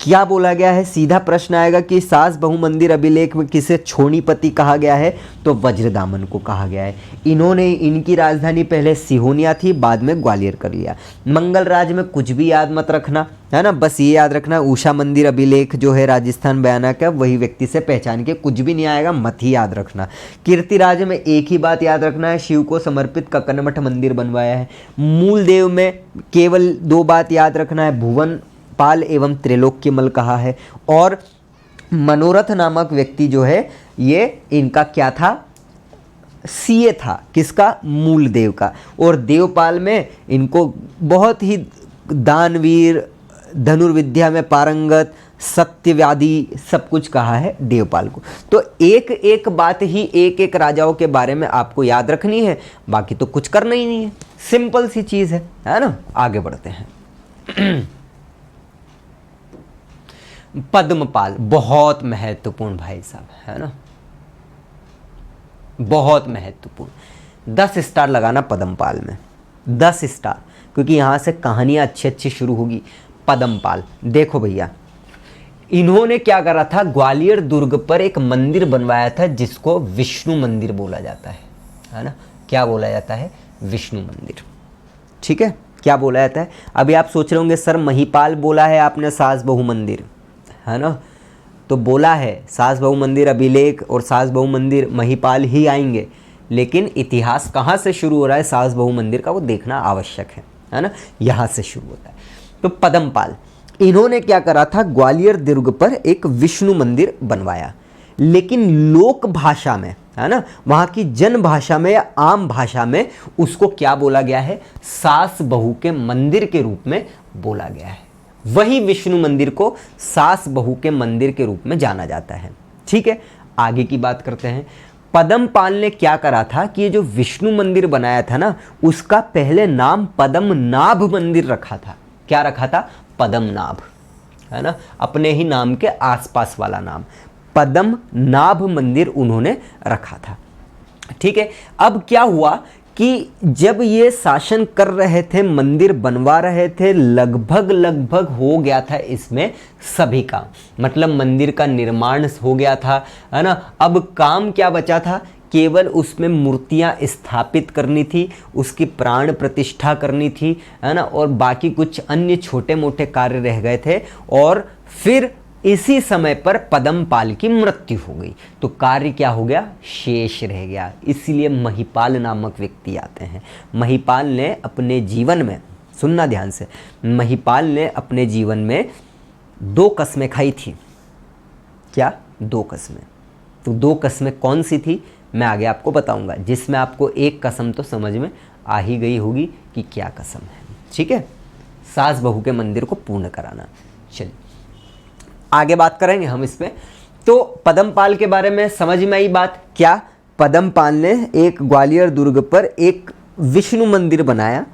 क्या बोला गया है, सीधा प्रश्न आएगा कि सास बहु मंदिर अभिलेख में किसे छोड़ीपति कहा गया है, तो वज्रदामन को कहा गया है। इनकी राजधानी पहले सिंहोनिया थी, बाद में ग्वालियर कर लिया। मंगल राज में कुछ भी याद मत रखना, है ना, बस ये याद रखना उषा मंदिर अभिलेख जो है राजस्थान बयाना का, वही व्यक्ति से पहचान के कुछ भी नहीं आएगा, मत ही याद रखना। कीर्तिराज में एक ही बात याद रखना है, शिव को समर्पित ककनमठ मंदिर बनवाया है। मूल देव में केवल 2 बात याद रखना है, भुवन पाल एवं त्रैलोक्यमल कहा है। और मनोरथ नामक व्यक्ति जो है, ये इनका क्या था, सीए था, किसका, मूलदेव का। और देवपाल में इनको बहुत ही दानवीर, धनुर्विद्या में पारंगत, सत्यवादी, सब कुछ कहा है देवपाल को। तो एक एक बात ही एक एक राजाओं के बारे में आपको याद रखनी है, बाकी तो कुछ करना ही नहीं है, सिंपल सी चीज़ है ना। आगे बढ़ते हैं। पद्मपाल बहुत महत्वपूर्ण भाई साहब, है ना, बहुत महत्वपूर्ण। 10 स्टार लगाना पद्मपाल में, 10 स्टार, क्योंकि यहाँ से कहानियाँ अच्छी अच्छी शुरू होगी। पद्मपाल देखो भैया, इन्होंने क्या करा था, ग्वालियर दुर्ग पर एक मंदिर बनवाया था जिसको विष्णु मंदिर बोला जाता है ना। क्या बोला जाता है, विष्णु मंदिर। ठीक है, क्या बोला जाता है। अभी आप सोच रहे होंगे सर महिपाल बोला है आपने, सास बहु मंदिर, है ना, तो बोला है सास बहु मंदिर अभिलेख और सास बहु मंदिर महिपाल ही आएंगे, लेकिन इतिहास कहाँ से शुरू हो रहा है सास बहु मंदिर का, वो देखना आवश्यक है ना, यहाँ से शुरू होता है। तो पद्मपाल, इन्होंने क्या करा था, ग्वालियर दुर्ग पर एक विष्णु मंदिर बनवाया, लेकिन लोक भाषा में, है ना, वहाँ की जन भाषा में या आम भाषा में उसको क्या बोला गया है, सास बहू के मंदिर के रूप में बोला गया है। वही विष्णु मंदिर को सास बहू के मंदिर के रूप में जाना जाता है। ठीक है, आगे की बात करते हैं। पद्मपाल ने क्या करा था कि ये जो विष्णु मंदिर बनाया था ना, उसका पहले नाम पद्मनाभ मंदिर रखा था। क्या रखा था, पद्मनाभ, है ना, अपने ही नाम के आसपास वाला नाम, पद्मनाभ मंदिर उन्होंने रखा था। ठीक है, अब क्या हुआ कि जब ये शासन कर रहे थे, मंदिर बनवा रहे थे, लगभग हो गया था इसमें सभी का, मतलब मंदिर का निर्माण हो गया था, है ना। अब काम क्या बचा था, केवल उसमें मूर्तियां स्थापित करनी थी, उसकी प्राण प्रतिष्ठा करनी थी, है ना, और बाकी कुछ अन्य छोटे मोटे कार्य रह गए थे। और फिर इसी समय पर पद्मपाल की मृत्यु हो गई, तो कार्य क्या हो गया, शेष रह गया। इसीलिए महिपाल नामक व्यक्ति आते हैं। महिपाल ने अपने जीवन में, सुनना ध्यान से, महिपाल ने अपने जीवन में 2 कस्में खाई थी। क्या, 2 कस्में। तो 2 कस्में कौन सी थी, मैं आगे आपको बताऊंगा, जिसमें आपको एक कसम तो समझ में आ ही गई होगी कि क्या कसम है। ठीक है, सास बहू के मंदिर को पूर्ण कराना। चलिए आगे बात करेंगे हम इस पे। तो पद्मपाल के बारे में समझ में आई बात। क्या पद्मपाल ने एक ग्वालियर दुर्ग पर एक विष्णु मंदिर बनाया,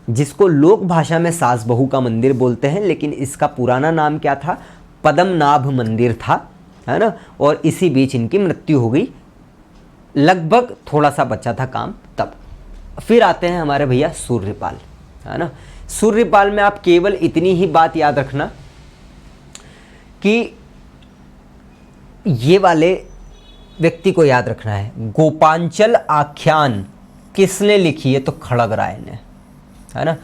जिसको लोक भाषा में सास बहू का मंदिर बोलते हैं, लेकिन इसका पुराना नाम क्या था, पद्मनाभ मंदिर था, है ना। और इसी बीच इनकी मृत्यु हो गई, लगभग थोड़ा सा बचा था काम तब। फिर आते हैं हमारे भैया सूर्यपाल, है ना। सूर्यपाल में आप केवल इतनी ही बात याद रखना कि ये वाले व्यक्ति को याद रखना है। गोपांचल आख्यान किसने लिखी है, तो खड़ग राय ने, है ना।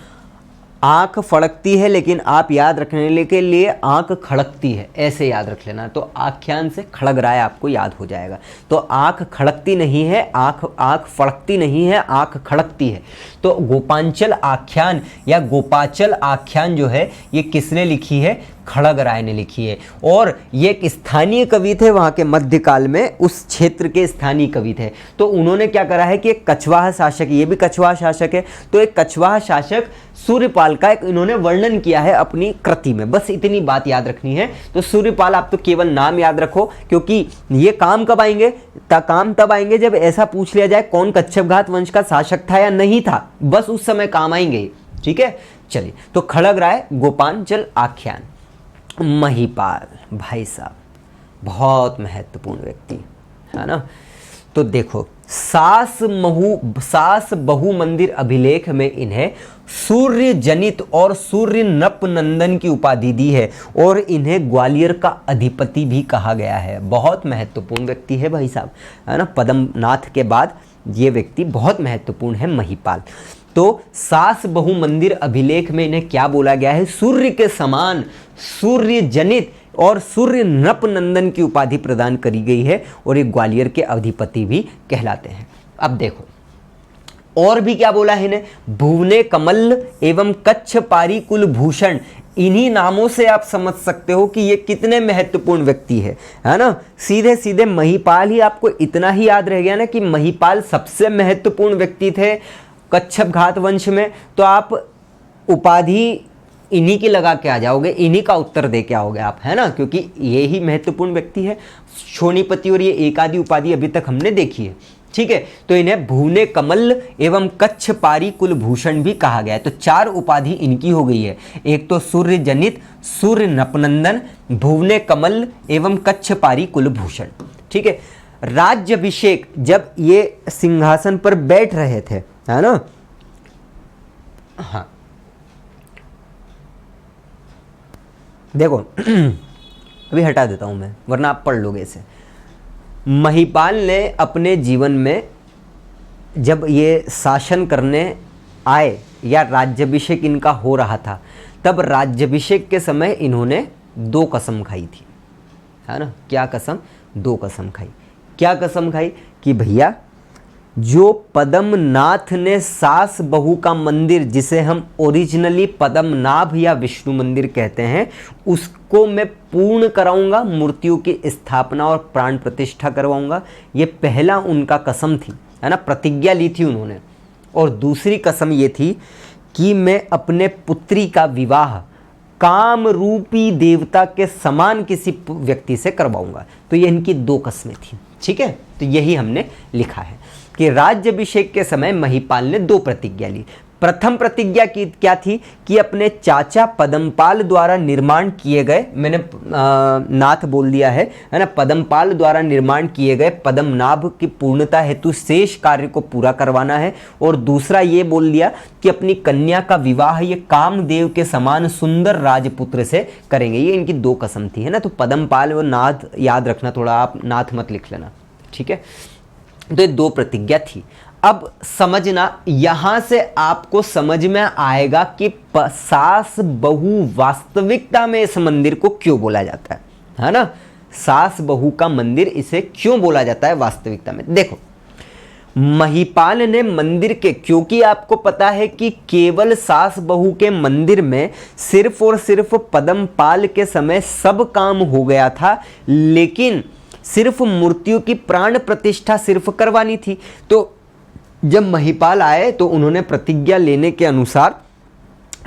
आंख फड़कती है, लेकिन आप याद रखने के लिए आंख खड़कती है, ऐसे याद रख लेना। तो आख्यान से खड़ग राय आपको याद हो जाएगा। तो आंख खड़कती नहीं है, आंख फड़कती नहीं है, आंख खड़कती है। तो गोपांचल आख्यान या गोपाचल आख्यान जो है ये किसने लिखी है, खड़ग राय ने लिखी है। और ये एक स्थानीय कवि थे वहाँ के मध्यकाल में, उस क्षेत्र के स्थानीय कवि थे। तो उन्होंने क्या करा है कि एक कछवाहा शासक, ये भी कछवाहा शासक है, तो एक कछवाहा शासक सूर्यपाल का एक इन्होंने वर्णन किया है अपनी कृति में। बस इतनी बात याद रखनी है। तो सूर्यपाल आप तो केवल नाम याद रखो, क्योंकि ये काम कब आएंगे, काम तब आएंगे जब ऐसा पूछ लिया जाए कौन कच्छप घात वंश का शासक था या नहीं था, बस उस समय काम आएंगे। ठीक है, चलिए। तो खड़ग राय, गोपांचल आख्यान। महिपाल भाई साहब बहुत महत्वपूर्ण व्यक्ति, है ना। तो देखो सास बहु मंदिर अभिलेख में इन्हें सूर्य जनित और सूर्य नप नंदन की उपाधि दी है, और इन्हें ग्वालियर का अधिपति भी कहा गया है। बहुत महत्वपूर्ण व्यक्ति है भाई साहब, है ना। पद्मनाथ के बाद ये व्यक्ति बहुत महत्वपूर्ण है, महिपाल। तो सास बहु मंदिर अभिलेख में इन्हें क्या बोला गया है, सूर्य के समान, सूर्य जनित और सूर्य नप नंदन की उपाधि प्रदान करी गई है, और ये ग्वालियर के अधिपति भी कहलाते हैं। अब देखो और भी क्या बोला है इन्हें, भुवने कमल एवं कच्छ पारी कुल भूषण। इन्हीं नामों से आप समझ सकते हो कि ये कितने महत्वपूर्ण व्यक्ति है ना। सीधे सीधे महिपाल ही आपको इतना ही याद रह गया ना कि महिपाल सबसे महत्वपूर्ण व्यक्ति थे कच्छप घात वंश में। तो आप उपाधि इन्हीं की लगा के आ जाओगे, इन्हीं का उत्तर दे के आओगे आप, है ना, क्योंकि ये ही महत्वपूर्ण व्यक्ति है। शोणीपति और ये एक आदि उपाधि अभी तक हमने देखी है। ठीक है, तो इन्हें भुवने कमल एवं कच्छ पारी कुल भूषण भी कहा गया है। तो 4 उपाधि इनकी हो गई है, एक तो सूर्य जनित, सूर्य नपनंदन, भुवने कमल एवं कच्छ पारी कुल भूषण। ठीक है, राज्याभिषेक जब ये सिंहासन पर बैठ रहे थे, है ना, हाँ देखो अभी हटा देता हूं मैं, वरना आप पढ़ लोगे इसे। महिपाल ने अपने जीवन में जब ये शासन करने आए या राज्याभिषेक इनका हो रहा था, तब राज्याभिषेक के समय इन्होंने 2 कसम खाई थी, है ना। क्या कसम, 2 कसम खाई। क्या कसम खाई कि भैया जो पद्मनाथ ने सास बहू का मंदिर, जिसे हम ओरिजिनली पद्मनाभ या विष्णु मंदिर कहते हैं, उसको मैं पूर्ण कराऊंगा, मूर्तियों की स्थापना और प्राण प्रतिष्ठा करवाऊंगा। ये पहला उनका कसम थी, है ना, प्रतिज्ञा ली थी उन्होंने। और दूसरी कसम ये थी कि मैं अपने पुत्री का विवाह काम रूपी देवता के समान किसी व्यक्ति से करवाऊंगा। तो ये इनकी 2 कस्में थी। ठीक है, तो यही हमने लिखा है कि राज्याभिषेक के समय महिपाल ने 2 प्रतिज्ञा ली। प्रथम प्रतिज्ञा की क्या थी कि अपने चाचा पद्मपाल द्वारा निर्माण किए गए, मैंने नाथ बोल दिया है ना, पद्मपाल द्वारा निर्माण किए गए पद्मनाभ की पूर्णता हेतु शेष कार्य को पूरा करवाना है। और दूसरा ये बोल दिया कि अपनी कन्या का विवाह ये कामदेव के समान सुंदर राजपुत्र से करेंगे। ये इनकी 2 कसम थी, है ना। तो पद्मपाल और नाथ याद रखना, थोड़ा आप नाथ मत लिख लेना, ठीक है। तो ये 2 प्रतिज्ञा थी। अब समझना, यहां से आपको समझ में आएगा कि सास बहू वास्तविकता में इस मंदिर को क्यों बोला जाता है ना। सास बहू का मंदिर इसे क्यों बोला जाता है वास्तविकता में। देखो महिपाल ने मंदिर के, क्योंकि आपको पता है कि केवल सास बहू के मंदिर में सिर्फ और सिर्फ पद्मपाल के समय सब काम हो गया था, लेकिन सिर्फ मूर्तियों की प्राण प्रतिष्ठा सिर्फ करवानी थी। तो जब महिपाल आए तो उन्होंने प्रतिज्ञा लेने के अनुसार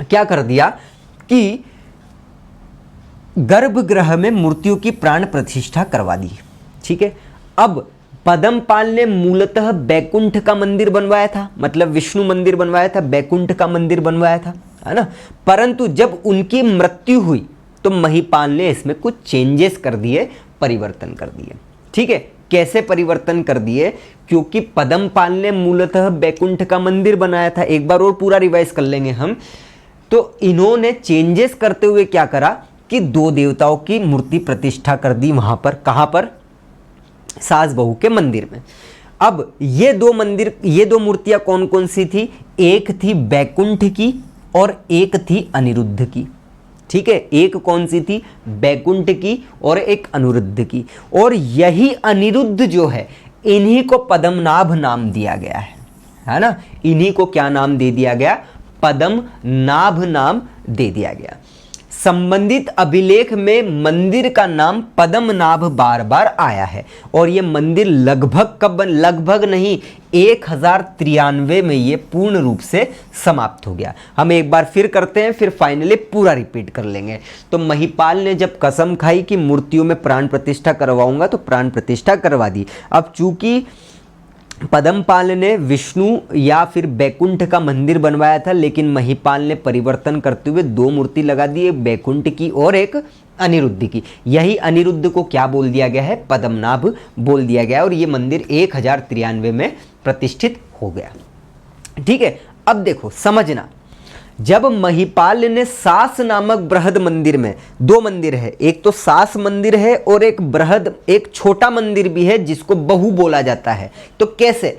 क्या कर दिया कि गर्भगृह में मूर्तियों की प्राण प्रतिष्ठा करवा दी। ठीक है, अब पद्मपाल ने मूलतः बैकुंठ का मंदिर बनवाया था, मतलब विष्णु मंदिर बनवाया था, बैकुंठ का मंदिर बनवाया था, है ना। परंतु जब उनकी मृत्यु हुई तो महिपाल ने इसमें कुछ चेंजेस कर दिए, परिवर्तन कर दिए। ठीक है, कैसे परिवर्तन कर दिए? क्योंकि पद्मपाल ने मूलतः बैकुंठ का मंदिर बनाया था। एक बार और पूरा रिवाइज कर लेंगे हम। तो इन्होंने चेंजेस करते हुए क्या करा कि दो देवताओं की मूर्ति प्रतिष्ठा कर दी वहां पर। कहां पर? सास बहू के मंदिर में। अब ये दो मूर्तियां कौन कौन सी थी? एक थी बैकुंठ की और एक थी अनिरुद्ध की। ठीक है, एक कौन सी थी? बैकुंठ की और एक अनिरुद्ध की। और यही अनिरुद्ध जो है, इन्हीं को पद्मनाभ नाम दिया गया है ना। इन्हीं को क्या नाम दे दिया गया? पद्मनाभ नाम दे दिया गया। संबंधित अभिलेख में मंदिर का नाम पद्मनाभ बार बार आया है। और ये मंदिर लगभग कब बन? लगभग नहीं, 1093 में ये पूर्ण रूप से समाप्त हो गया। हम एक बार फिर करते हैं, फिर फाइनली पूरा रिपीट कर लेंगे। तो महिपाल ने जब कसम खाई कि मूर्तियों में प्राण प्रतिष्ठा करवाऊंगा, तो प्राण प्रतिष्ठा करवा दी। अब चूंकि पद्मपाल ने विष्णु या फिर बैकुंठ का मंदिर बनवाया था, लेकिन महिपाल ने परिवर्तन करते हुए दो मूर्ति लगा दी, एक बैकुंठ की और एक अनिरुद्ध की। यही अनिरुद्ध को क्या बोल दिया गया है? पद्मनाभ बोल दिया गया। और ये मंदिर 1093 में प्रतिष्ठित हो गया। ठीक है, अब देखो समझना, जब महिपाल ने सास नामक बृहद मंदिर में, दो मंदिर है, एक तो सास मंदिर है और एक बृहद, एक छोटा मंदिर भी है जिसको बहु बोला जाता है। तो कैसे?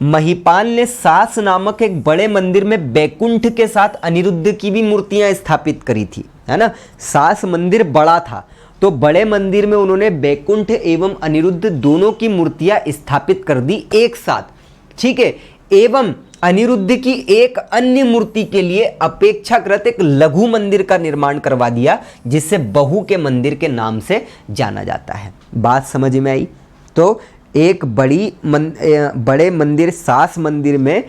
महिपाल ने सास नामक एक बड़े मंदिर में बैकुंठ के साथ अनिरुद्ध की भी मूर्तियां स्थापित करी थी, है ना। सास मंदिर बड़ा था, तो बड़े मंदिर में उन्होंने बैकुंठ एवं अनिरुद्ध दोनों की मूर्तियां स्थापित कर दी एक साथ। ठीक है, एवं अनिरुद्ध की एक अन्य मूर्ति के लिए अपेक्षाकृत एक लघु मंदिर का निर्माण करवा दिया, जिसे बहू के मंदिर के नाम से जाना जाता है। बात समझ में आई? तो एक बड़े मंदिर सास मंदिर में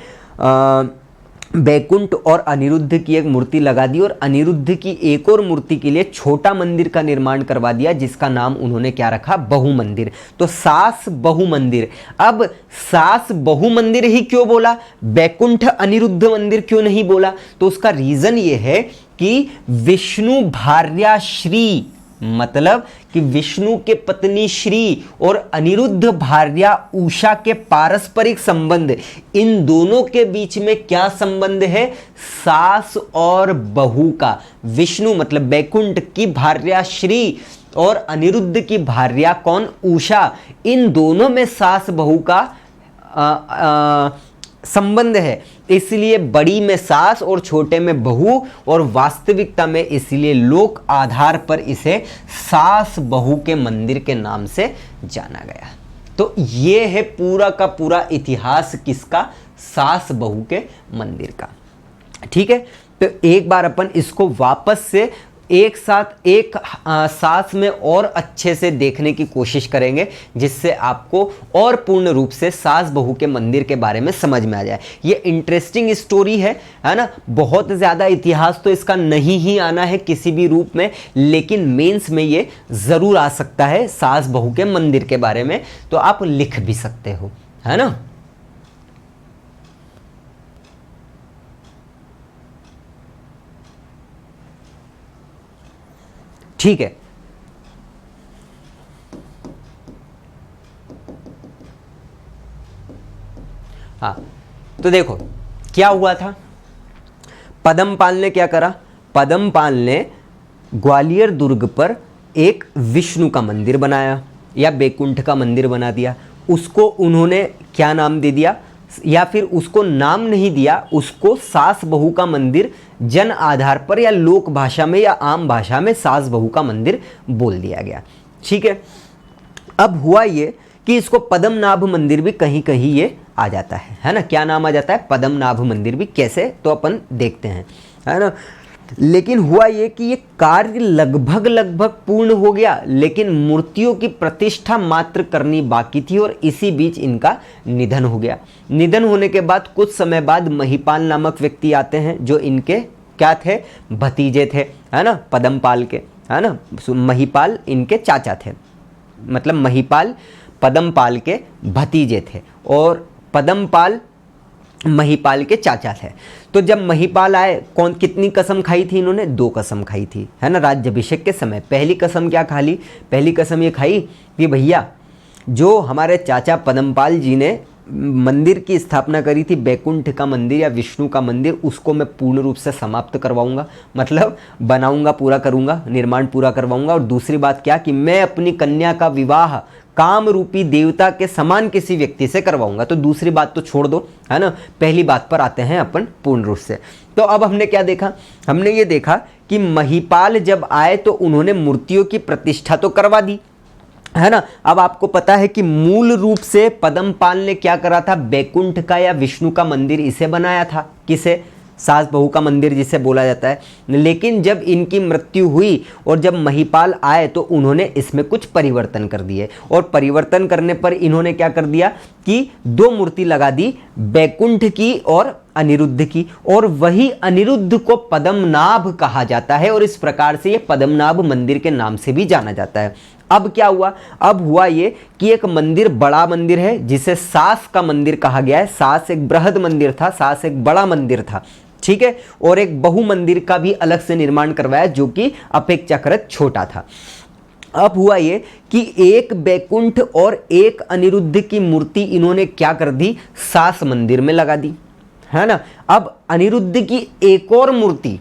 बैकुंठ और अनिरुद्ध की एक मूर्ति लगा दी, और अनिरुद्ध की एक और मूर्ति के लिए छोटा मंदिर का निर्माण करवा दिया, जिसका नाम उन्होंने क्या रखा? बहु मंदिर। तो सास बहु मंदिर। अब सास बहु मंदिर ही क्यों बोला? बैकुंठ अनिरुद्ध मंदिर क्यों नहीं बोला? तो उसका रीजन ये है कि विष्णु भार्या श्री, मतलब कि विष्णु के पत्नी श्री और अनिरुद्ध भार्या उषा के पारस्परिक संबंध, इन दोनों के बीच में क्या संबंध है? सास और बहू का। विष्णु मतलब बैकुंठ की भार्या श्री और अनिरुद्ध की भार्या कौन? उषा। इन दोनों में सास बहू का संबंध है, इसलिए बड़ी में सास और छोटे में बहू, और वास्तविकता में इसलिए लोक आधार पर इसे सास बहू के मंदिर के नाम से जाना गया। तो ये है पूरा का पूरा इतिहास किसका? सास बहू के मंदिर का। ठीक है, तो एक बार अपन इसको वापस से एक साथ एक सांस में और अच्छे से देखने की कोशिश करेंगे, जिससे आपको और पूर्ण रूप से सास बहू के मंदिर के बारे में समझ में आ जाए। ये इंटरेस्टिंग स्टोरी है ना। बहुत ज़्यादा इतिहास तो इसका नहीं ही आना है किसी भी रूप में, लेकिन मेंस में ये ज़रूर आ सकता है सास बहू के मंदिर के बारे में, तो आप लिख भी सकते हो, है ना। ठीक है, हाँ, तो देखो क्या हुआ था। पद्मपाल ने क्या करा? पद्मपाल ने ग्वालियर दुर्ग पर एक विष्णु का मंदिर बनाया या बैकुंठ का मंदिर बना दिया। उसको उन्होंने क्या नाम दे दिया? या फिर उसको नाम नहीं दिया, उसको सास बहू का मंदिर जन आधार पर या लोक भाषा में या आम भाषा में सास बहू का मंदिर बोल दिया गया। ठीक है, अब हुआ ये कि इसको पद्मनाभ मंदिर भी कहीं कहीं ये आ जाता है ना। क्या नाम आ जाता है? पद्मनाभ मंदिर भी। कैसे? तो अपन देखते हैं, है ना। लेकिन हुआ ये कि ये कार्य लगभग पूर्ण हो गया, लेकिन मूर्तियों की प्रतिष्ठा मात्र करनी बाकी थी, और इसी बीच इनका निधन हो गया। निधन होने के बाद कुछ समय बाद महिपाल नामक व्यक्ति आते हैं, जो इनके क्या थे? भतीजे थे, है ना, पदमपाल के, है ना, महीपाल इनके चाचा थे, मतलब महीपाल पदमपाल के भतीजे थे और पदमपाल महीपाल के चाचा थे। तो जब महीपाल आए, कौन कितनी कसम खाई थी इन्होंने? 2 कसम खाई थी, है ना, राज्याभिषेक के समय। पहली कसम क्या खा ली? पहली कसम ये खाई कि भैया जो हमारे चाचा पदमपाल जी ने मंदिर की स्थापना करी थी, बैकुंठ का मंदिर या विष्णु का मंदिर, उसको मैं पूर्ण रूप से समाप्त करवाऊंगा, मतलब बनाऊंगा, पूरा करूंगा, निर्माण पूरा करवाऊंगा। और दूसरी बात क्या कि मैं अपनी कन्या का विवाह काम रूपी देवता के समान किसी व्यक्ति से करवाऊंगा। तो दूसरी बात तो छोड़ दो, है ना, पहली बात पर आते हैं अपन पूर्ण रूप से। तो अब हमने क्या देखा? हमने ये देखा कि महीपाल जब आए तो उन्होंने मूर्तियों की प्रतिष्ठा तो करवा दी, है ना। अब आपको पता है कि मूल रूप से पदमपाल ने क्या करा था? बैकुंठ का या विष्णु का मंदिर इसे बनाया था। किसे? सास बहू का मंदिर जिसे बोला जाता है। लेकिन जब इनकी मृत्यु हुई और जब महीपाल आए तो उन्होंने इसमें कुछ परिवर्तन कर दिए, और परिवर्तन करने पर इन्होंने क्या कर दिया कि 2 मूर्ति लगा दी, बैकुंठ की और अनिरुद्ध की, और वही अनिरुद्ध को पद्मनाभ कहा जाता है और इस प्रकार से ये पद्मनाभ मंदिर के नाम से भी जाना जाता है। अब क्या हुआ? अब हुआ ये कि एक मंदिर, बड़ा मंदिर है जिसे सास का मंदिर कहा गया है। सास एक बृहद मंदिर था, सास एक बड़ा मंदिर था, ठीक है, और एक बहु मंदिर का भी अलग से निर्माण करवाया जो कि अपेक्षाकृत छोटा था। अब हुआ ये कि एक बैकुंठ और एक अनिरुद्ध की मूर्ति इन्होंने क्या कर दी? सास मंदिर में लगा दी, है ना। अब अनिरुद्ध की एक और मूर्ति,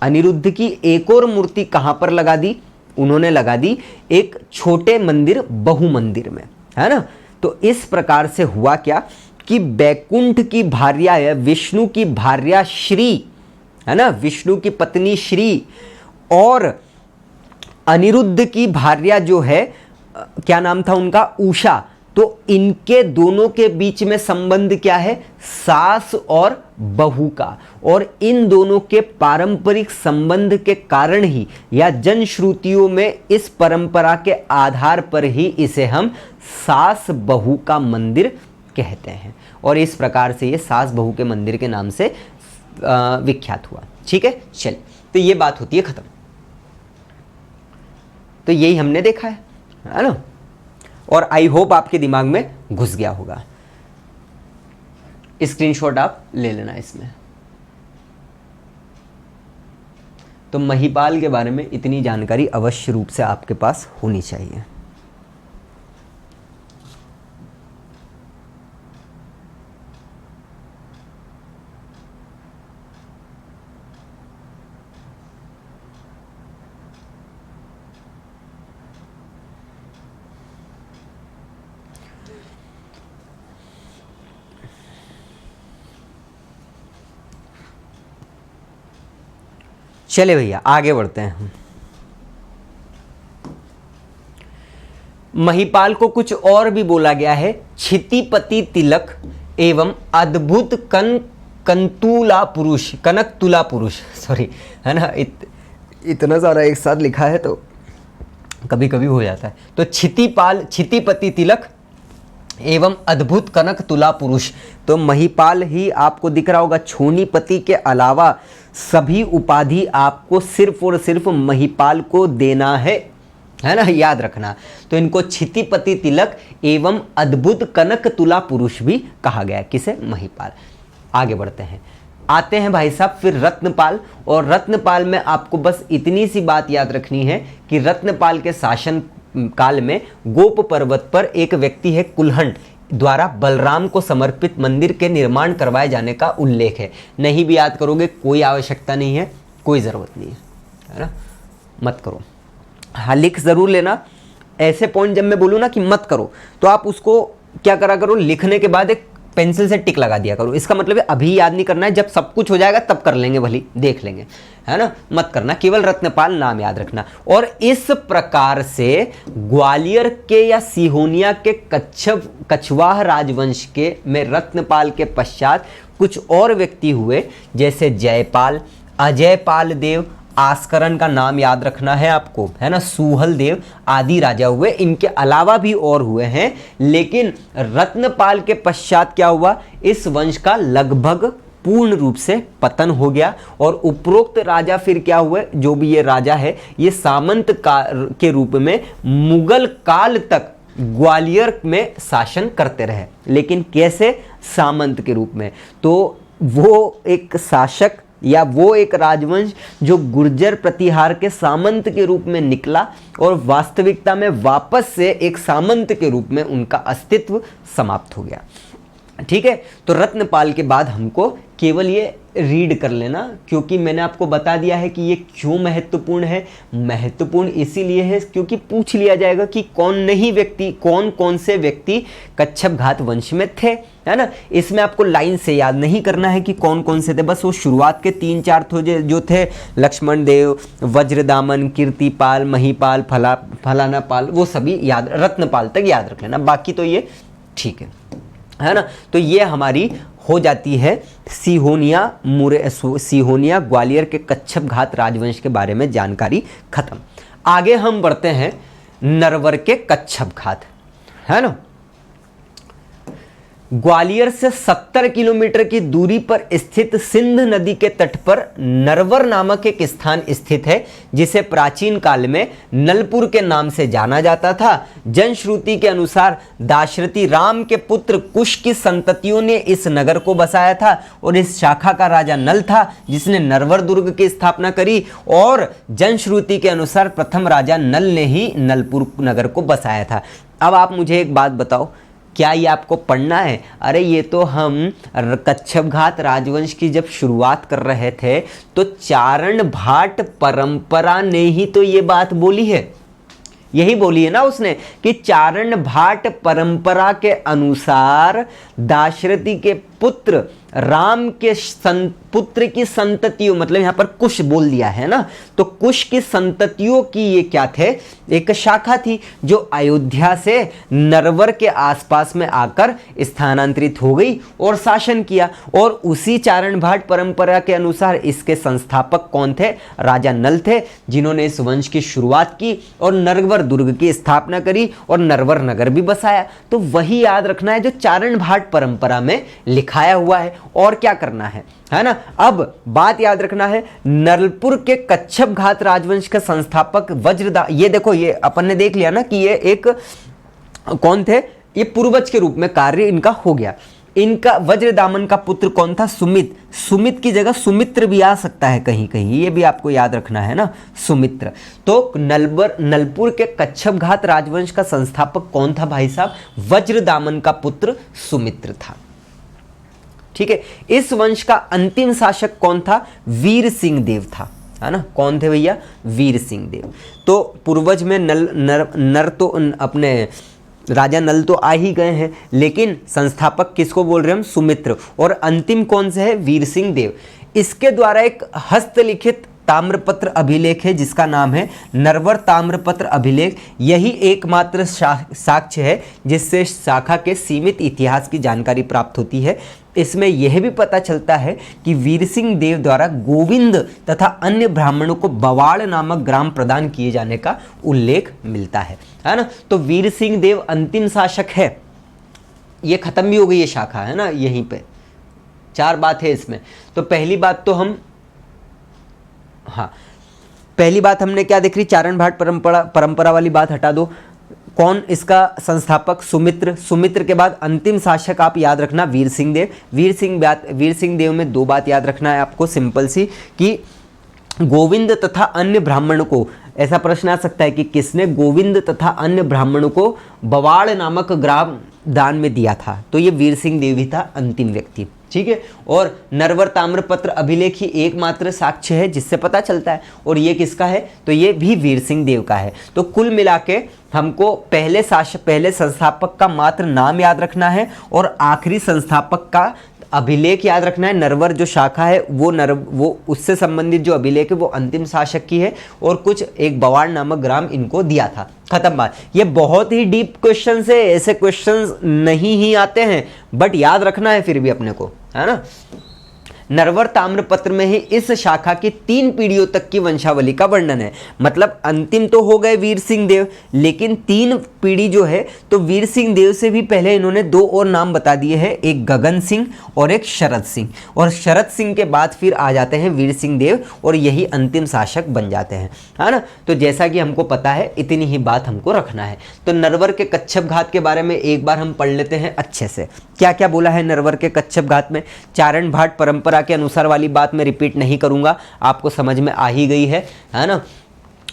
अनिरुद्ध की एक और मूर्ति कहां पर लगा दी? उन्होंने लगा दी एक छोटे मंदिर, बहु मंदिर में, है ना। तो इस प्रकार से हुआ क्या कि बैकुंठ की भार्या है, विष्णु की भार्या श्री, है ना, विष्णु की पत्नी श्री, और अनिरुद्ध की भार्या जो है, क्या नाम था उनका? उषा। तो इनके दोनों के बीच में संबंध क्या है? सास और बहू का। और इन दोनों के पारंपरिक संबंध के कारण ही या जनश्रुतियों में इस परंपरा के आधार पर ही इसे हम सास बहू का मंदिर कहते हैं, और इस प्रकार से ये सास बहू के मंदिर के नाम से विख्यात हुआ। ठीक है, चल, तो ये बात होती है खत्म। तो यही हमने देखा है ना, और आई होप आपके दिमाग में घुस गया होगा। स्क्रीनशॉट आप ले लेना इसमें। तो महीपाल के बारे में इतनी जानकारी अवश्य रूप से आपके पास होनी चाहिए। चले भैया आगे बढ़ते हैं हम। महीपाल को कुछ और भी बोला गया है, क्षितिपति तिलक एवं अद्भुत कंतुला पुरुष, कनक तुला पुरुष, सॉरी, है ना, इतना सारा एक साथ लिखा है तो कभी कभी हो जाता है। तो क्षितिपति तिलक एवं अद्भुत कनक तुला पुरुष। तो महीपाल ही आपको दिख रहा होगा। छोनीपति के अलावा सभी उपाधि आपको सिर्फ और सिर्फ महीपाल को देना है ना, याद रखना। तो इनको क्षितिपति तिलक एवं अद्भुत कनक तुला पुरुष भी कहा गया है। किसे? महीपाल। आगे बढ़ते हैं, आते हैं भाई साहब फिर रत्नपाल। और रत्नपाल में आपको बस इतनी सी बात याद रखनी है कि रत्नपाल के शासन काल में गोप पर्वत पर एक व्यक्ति है कुल्हण द्वारा बलराम को समर्पित मंदिर के निर्माण करवाए जाने का उल्लेख है। नहीं भी याद करोगे कोई आवश्यकता नहीं है, कोई ज़रूरत नहीं है ना, मत करो। हाँ, लिख ज़रूर लेना। ऐसे पॉइंट जब मैं बोलूँ ना कि मत करो, तो आप उसको क्या करा करो, लिखने के बाद एक पेंसिल से टिक लगा दिया करो। इसका मतलब है अभी याद नहीं करना है, जब सब कुछ हो जाएगा तब कर लेंगे, भली देख लेंगे, है ना, मत करना। केवल रत्नपाल नाम याद रखना। और इस प्रकार से ग्वालियर के या सिहोनिया के कछवाह राजवंश के में रत्नपाल के पश्चात कुछ और व्यक्ति हुए, जैसे जयपाल, अजयपाल देव, आस्करण का नाम याद रखना है आपको, है ना, सूहल देव आदि राजा हुए। इनके अलावा भी और हुए हैं, लेकिन रत्नपाल के पश्चात क्या हुआ, इस वंश का लगभग पूर्ण रूप से पतन हो गया और उपरोक्त राजा फिर क्या हुए, जो भी ये राजा है ये सामंत के रूप में मुगल काल तक ग्वालियर में शासन करते रहे। लेकिन कैसे? सामंत के रूप में। तो वो एक शासक या वो एक राजवंश जो गुर्जर प्रतिहार के सामंत के रूप में निकला और वास्तविकता में वापस से एक सामंत के रूप में उनका अस्तित्व समाप्त हो गया। ठीक है, तो रत्नपाल के बाद हमको केवल ये रीड कर लेना, क्योंकि मैंने आपको बता दिया है कि ये क्यों महत्वपूर्ण है। महत्वपूर्ण इसीलिए है क्योंकि पूछ लिया जाएगा कि कौन कौन से व्यक्ति कच्छप घात वंश में थे, है ना। इसमें आपको लाइन से याद नहीं करना है कि कौन कौन से थे, बस वो शुरुआत के 3-4 जो थे, लक्ष्मण देव, वज्रदामन, कीर्तिपाल, महीपाल, फलाना पाल, वो सभी याद, रत्नपाल तक याद रख लेना, बाकी तो ये ठीक है ना। तो ये हमारी हो जाती है सिहोनिया ग्वालियर के कच्छप घात राजवंश के बारे में जानकारी खत्म। आगे हम बढ़ते हैं नरवर के कच्छप घात, है ना। ग्वालियर से 70 किलोमीटर की दूरी पर स्थित सिंध नदी के तट पर नरवर नामक एक स्थान स्थित है, जिसे प्राचीन काल में नलपुर के नाम से जाना जाता था। जनश्रुति के अनुसार दाशरथी राम के पुत्र कुश की संततियों ने इस नगर को बसाया था और इस शाखा का राजा नल था, जिसने नरवर दुर्ग की स्थापना करी। और जनश्रुति के अनुसार प्रथम राजा नल ने ही नलपुर नगर को बसाया था। अब आप मुझे एक बात बताओ, क्या ये आपको पढ़ना है? अरे ये तो हम कच्छप घात राजवंश की जब शुरुआत कर रहे थे तो चारण भाट परंपरा ने ही तो ये बात बोली है, यही बोली है ना उसने कि चारण भाट परंपरा के अनुसार दाशरथी के पुत्र राम के पुत्र की संततियों, मतलब यहां पर कुश बोल दिया है ना, तो कुश की संततियों की ये क्या थे, एक शाखा थी जो अयोध्या से नरवर के आसपास में आकर स्थानांतरित हो गई और शासन किया। और उसी चारण भाट परंपरा के अनुसार इसके संस्थापक कौन थे? राजा नल थे, जिन्होंने इस वंश की शुरुआत की और नरवर दुर्ग की स्थापना करी और नरवर नगर भी बसाया। तो वही याद रखना है जो चारण भाट परंपरा में लिखाया हुआ है। और क्या करना है ना। अब बात याद रखना है, नलपुर के कच्छप घात राजवंश का संस्थापक ये देखो, ये अपन ने देख लिया ना कि ये एक कौन थे, ये पूर्वज के रूप में कार्य इनका हो गया। इनका वज्रदामन का पुत्र कौन था? सुमित की जगह सुमित्र भी आ सकता है कहीं कहीं, ये भी आपको याद रखना है ना, सुमित्र। तो नलपुर के कच्छप घात राजवंश का संस्थापक कौन था भाई साहब? वज्रदामन का पुत्र सुमित्र था। ठीक है, इस वंश का अंतिम शासक कौन था? वीर सिंह देव था, है ना। कौन थे भैया? वीर सिंह देव। तो पूर्वज में नर तो अपने राजा नल तो आ ही गए हैं, लेकिन संस्थापक किसको बोल रहे हैं हम? सुमित्र। और अंतिम कौन से है? वीर सिंह देव। इसके द्वारा एक हस्तलिखित ताम्रपत्र अभिलेख है जिसका नाम है नरवर ताम्रपत्र अभिलेख। यही एकमात्र साक्ष्य है जिससे शाखा के सीमित इतिहास की जानकारी प्राप्त होती है। इसमें यह भी पता चलता है कि वीर सिंह देव द्वारा गोविंद तथा अन्य ब्राह्मणों को बवाड़ नामक ग्राम प्रदान किए जाने का उल्लेख मिलता है ना। तो वीर सिंह देव अंतिम शासक है। ये खत्म भी हो गई ये शाखा, है ना। यहीं पे 4 बात है इसमें। तो पहली बात तो हम पहली बात हमने क्या देख रही? चारण भाट परंपरा वाली बात हटा दो। कौन इसका संस्थापक? सुमित्र के बाद अंतिम शासक आप याद रखना वीर सिंह देव। वीर सिंह देव में 2 बात याद रखना है आपको, सिंपल सी, कि गोविंद तथा अन्य ब्राह्मणों को, ऐसा प्रश्न आ सकता है कि किसने गोविंद तथा अन्य ब्राह्मणों को बवाड़ नामक ग्राम दान में दिया था, तो ये वीर सिंह देव ही था अंतिम व्यक्ति। ठीक है, और नरवर ताम्रपत्र अभिलेख ही एकमात्र साक्ष्य है जिससे पता चलता है। और ये किसका है? तो ये भी वीर सिंह देव का है। तो कुल मिला के हमको पहले संस्थापक का मात्र नाम याद रखना है और आखिरी संस्थापक का अभिलेख याद रखना है। नरवर जो शाखा है वो उससे संबंधित जो अभिलेख है वो अंतिम शासक की है, और कुछ एक बवाड़ नामक ग्राम इनको दिया था। खत्म बात। ये बहुत ही डीप क्वेश्चन है, ऐसे क्वेश्चंस नहीं ही आते हैं, बट याद रखना है फिर भी अपने को, है ना। नरवर ताम्रपत्र में ही इस शाखा की 3 पीढ़ियों तक की वंशावली का वर्णन है। मतलब अंतिम तो हो गए वीर सिंह देव, लेकिन 3 पीढ़ी जो है तो वीर सिंह देव से भी पहले इन्होंने 2 और नाम बता दिए हैं, एक गगन सिंह और एक शरद सिंह, और शरद सिंह के बाद फिर आ जाते हैं वीर सिंह देव और यही अंतिम शासक बन जाते हैं, है ना। तो जैसा कि हमको पता है इतनी ही बात हमको रखना है। तो नरवर के कच्छप घात के बारे में एक बार हम पढ़ लेते हैं अच्छे से। क्या क्या बोला है नरवर के कच्छप घात में? चारण भाट परंपरा के अनुसार वाली बात मैं रिपीट नहीं करूंगा, आपको समझ में आ ही गई है ना।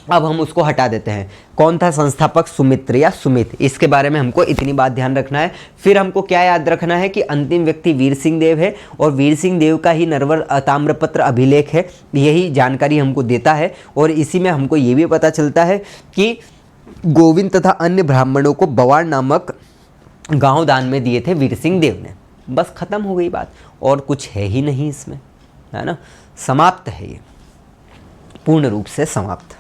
अब हम उसको हटा देते हैं। कौन था संस्थापक? सुमित्र या सुमित, इसके बारे में हमको इतनी बात ध्यान रखना है। फिर हमको क्या याद रखना है कि अंतिम व्यक्ति वीर सिंह देव है और वीर सिंह देव का ही नरवर ताम्रपत्र अभिलेख है, यही जानकारी हमको देता है। और इसी में हमको ये भी पता चलता है कि गोविंद तथा अन्य ब्राह्मणों को बवाड़ नामक गांव दान में दिए थे वीर सिंह देव ने। बस खत्म हो गई बात, और कुछ है ही नहीं इसमें, है ना। समाप्त है ये, पूर्ण रूप से समाप्त।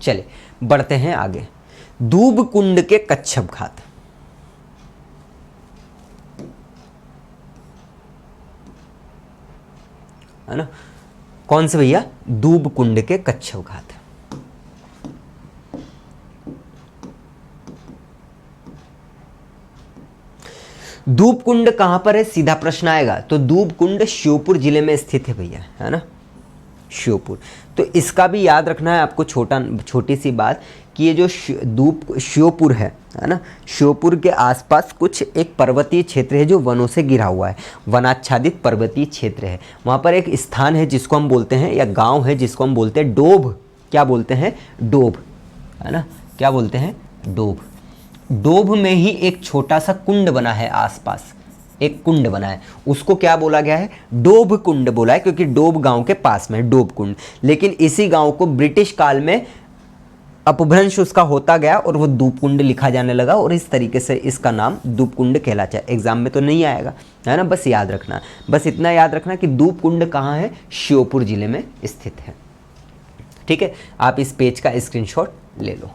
चले बढ़ते हैं आगे। दूब कुंड के कच्छप घात, है ना। कौन से भैया? दूब कुंड के कच्छप घात। दूब कुंड कहां पर है? सीधा प्रश्न आएगा। तो दूब कुंड श्योपुर जिले में स्थित है भैया, है ना, श्योपुर। तो इसका भी याद रखना है आपको, छोटी सी बात कि ये जो श्योपुर है ना, श्योपुर के आसपास कुछ एक पर्वतीय क्षेत्र है जो वनों से घिरा हुआ है, वनाच्छादित पर्वतीय क्षेत्र है। वहाँ पर एक स्थान है जिसको हम बोलते हैं, या गांव है जिसको हम बोलते हैं डोभ। क्या बोलते हैं? डोभ, है ना। क्या बोलते हैं? डोभ। डोभ में ही एक छोटा सा कुंड बना है, आसपास एक कुंड बना है, उसको क्या बोला गया है? डोभ कुंड बोला है, क्योंकि डोभ गांव के पास में है डोभ कुंड। लेकिन इसी गांव को ब्रिटिश काल में अपभ्रंश उसका होता गया और वो दूब कुंड लिखा जाने लगा, और इस तरीके से इसका नाम दूब कुंड कहलाता है। एग्जाम में तो नहीं आएगा, है ना, बस याद रखना, बस इतना याद रखना कि दूब कुंड कहाँ है? श्योपुर जिले में स्थित है। ठीक है, आप इस पेज का स्क्रीनशॉट ले लो।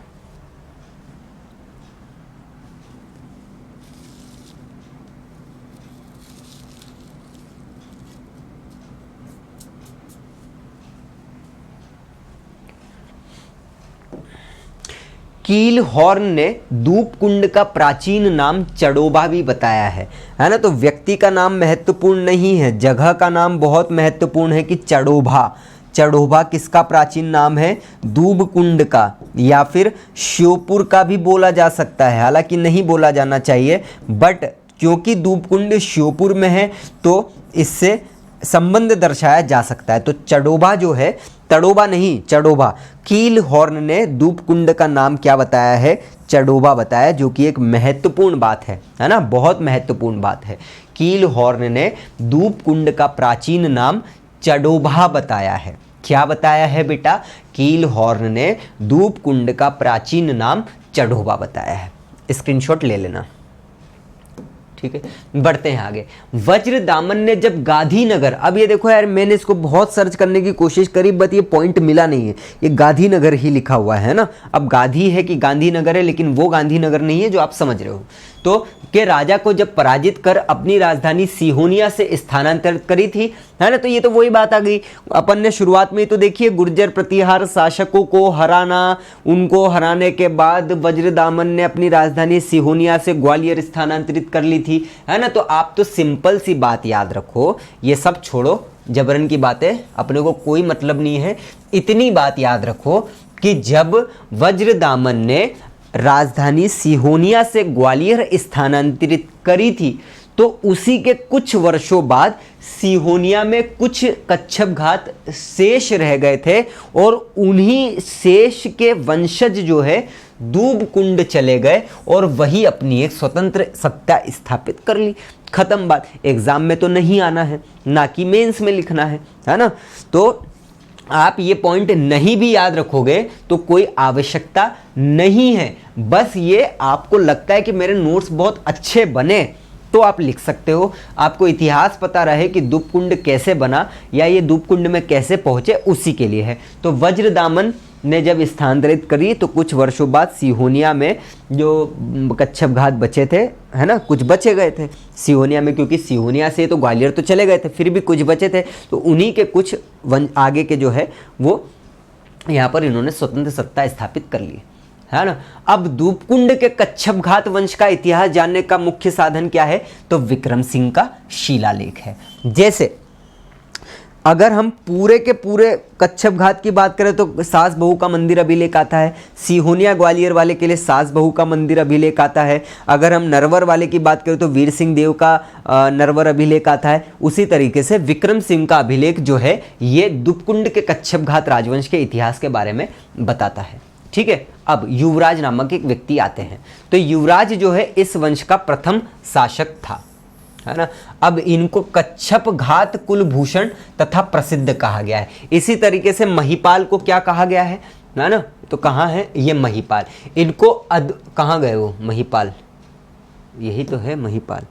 कील हॉर्न ने दूब कुंड का प्राचीन नाम चडोबा भी बताया है ना। तो व्यक्ति का नाम महत्वपूर्ण नहीं है, जगह का नाम बहुत महत्वपूर्ण है कि चडोबा। चडोबा किसका प्राचीन नाम है? दूब कुंड का, या फिर श्योपुर का भी बोला जा सकता है, हालांकि नहीं बोला जाना चाहिए, बट क्योंकि दूब कुंड श्योपुर में है तो इससे संबंध दर्शाया जा सकता है। तो चडोबा जो है, तड़ोबा नहीं, चडोबा। कील हॉर्न ने दूब कुंड का नाम क्या बताया है? चडोबा बताया, जो कि एक महत्वपूर्ण बात है ना, बहुत महत्वपूर्ण बात है। कील हॉर्न ने दूब कुंड का प्राचीन नाम चडोबा बताया है। क्या बताया है बेटा? कील हॉर्न ने दूब कुंड का प्राचीन नाम चडोबा बताया है। स्क्रीनशॉट ले लेना, ठीक है। बढ़ते हैं आगे। वज्र दामन ने जब गांधीनगर, अब ये देखो यार, मैंने इसको बहुत सर्च करने की कोशिश करी, बट ये पॉइंट मिला नहीं है, ये गांधीनगर ही लिखा हुआ है ना। अब गांधी है कि गांधीनगर है, लेकिन वो गांधीनगर नहीं है जो आप समझ रहे हो। तो के राजा को जब पराजित कर अपनी राजधानी सिहोनिया से स्थानांतरित करी थी, है ना। तो ये तो वही बात आ गई, अपन ने शुरुआत में तो देखिए गुर्जर प्रतिहार शासकों को हराना, उनको हराने के बाद वज्रदामन ने अपनी राजधानी सिहोनिया से ग्वालियर स्थानांतरित कर ली थी, है ना। तो आप तो सिंपल सी बात याद रखो, ये सब छोड़ो, जबरन की बातें अपने को कोई मतलब नहीं है। इतनी बात याद रखो कि जब वज्रदामन ने राजधानी सिहोनिया से ग्वालियर स्थानांतरित करी थी, तो उसी के कुछ वर्षों बाद सिहोनिया में कुछ कच्छप घात शेष रह गए थे, और उन्हीं शेष के वंशज जो है दूब कुंड चले गए और वही अपनी एक स्वतंत्र सत्ता स्थापित कर ली। खत्म बात। एग्जाम में तो नहीं आना है, ना कि मेंस में लिखना है ना। तो आप ये पॉइंट नहीं भी याद रखोगे तो कोई आवश्यकता नहीं है, बस ये आपको लगता है कि मेरे नोट्स बहुत अच्छे बने तो आप लिख सकते हो। आपको इतिहास पता रहे कि दूबकुंड कैसे बना या ये दूबकुंड में कैसे पहुंचे, उसी के लिए है। तो वज्रदामन ने जब स्थानांतरित करी तो कुछ वर्षों बाद सिहोनिया में जो कच्छप घात बचे थे, है ना, कुछ बचे गए थे सिहोनिया में, क्योंकि सिहोनिया से तो ग्वालियर तो चले गए थे, फिर भी कुछ बचे थे, तो उन्हीं के कुछ आगे के जो है वो यहाँ पर इन्होंने स्वतंत्र सत्ता स्थापित कर ली, है ना। अब दूपकुंड के कच्छप घात वंश का इतिहास जानने का मुख्य साधन क्या है, तो विक्रम सिंह का शिलालेख है। जैसे अगर हम पूरे के पूरे कच्छप घात की बात करें तो सास बहू का मंदिर अभिलेख आता है, सिहोनिया ग्वालियर वाले के लिए सास बहू का मंदिर अभिलेख आता है। अगर हम नरवर वाले की बात करें तो वीर सिंह देव का नरवर अभिलेख आता है। उसी तरीके से विक्रम सिंह का अभिलेख जो है ये दूपकुंड के कच्छप घात राजवंश के इतिहास के बारे में बताता है, ठीक है। अब युवराज नामक एक व्यक्ति आते हैं, तो युवराज जो है इस वंश का प्रथम शासक था, है ना। अब इनको कच्छप घात कुलभूषण तथा प्रसिद्ध कहा गया है। इसी तरीके से महिपाल को क्या कहा गया है ना, तो कहाँ है ये महिपाल, इनको कहाँ गए वो महिपाल, यही तो है महिपाल,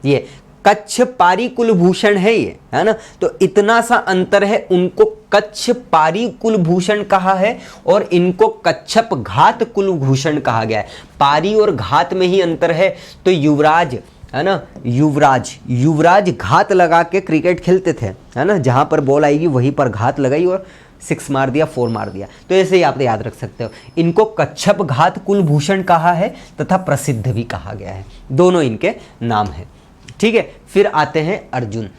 ये कच्छपारी कुलभूषण है ये, है ना। तो इतना सा अंतर है, उनको कच्छपारी कुलभूषण कहा है और इनको कच्छप घात कुलभूषण कहा गया है। पारी और घात में ही अंतर है। तो युवराज, है ना, युवराज घात लगा के क्रिकेट खेलते थे, है ना, जहां पर बॉल आएगी वहीं पर घात लगाई और 6 मार दिया, 4 मार दिया। तो ऐसे ही आप याद रख सकते हो। इनको कच्छप घात कुलभूषण कहा है तथा प्रसिद्ध भी कहा गया है, दोनों इनके नाम है, ठीक है। फिर आते हैं अर्जुन।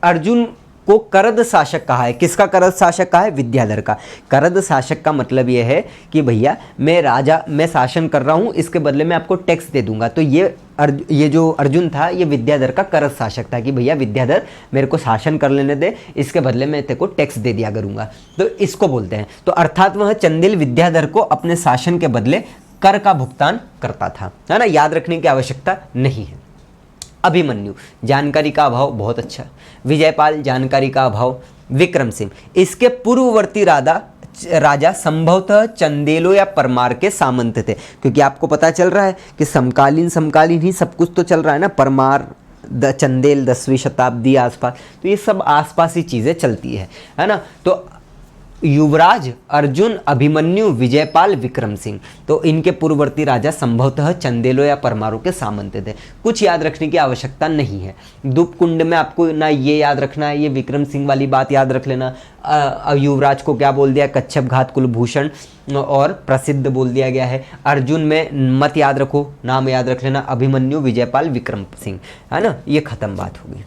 अर्जुन को करद शासक कहा है। किसका करद शासक कहा है? विद्याधर का। करद शासक का मतलब यह है कि भैया मैं शासन कर रहा हूँ, इसके बदले में आपको टैक्स दे दूंगा। तो ये जो अर्जुन था ये विद्याधर का करद शासक था कि भैया विद्याधर मेरे को शासन कर लेने दे, इसके बदले में तेरे को टैक्स दे दिया करूंगा, तो इसको बोलते हैं। तो अर्थात वह चंदेल विद्याधर को अपने शासन के बदले कर का भुगतान करता था, है ना। याद रखने की आवश्यकता नहीं है। अभिमन्यु, जानकारी का अभाव, बहुत अच्छा। विजयपाल, जानकारी का अभाव। विक्रम सिंह, इसके पूर्ववर्ती राजा संभवतः चंदेलों या परमार के सामंत थे, क्योंकि आपको पता चल रहा है कि समकालीन ही सब कुछ तो चल रहा है ना। परमार, चंदेल 10वीं शताब्दी आसपास, तो ये सब आसपास ही चीज़ें चलती है ना। तो युवराज, अर्जुन, अभिमन्यु, विजयपाल, विक्रम सिंह, तो इनके पूर्ववर्ती राजा संभवतः चंदेलों या परमारों के सामंत थे। कुछ याद रखने की आवश्यकता नहीं है। दूपकुंड में आपको ना ये याद रखना है, ये विक्रम सिंह वाली बात याद रख लेना। युवराज को क्या बोल दिया? कच्छप घात कुलभूषण और प्रसिद्ध बोल दिया गया है। अर्जुन में मत याद रखो, नाम याद रख लेना, अभिमन्यु, विजयपाल, विक्रम सिंह, है ना। ये खत्म बात होगी।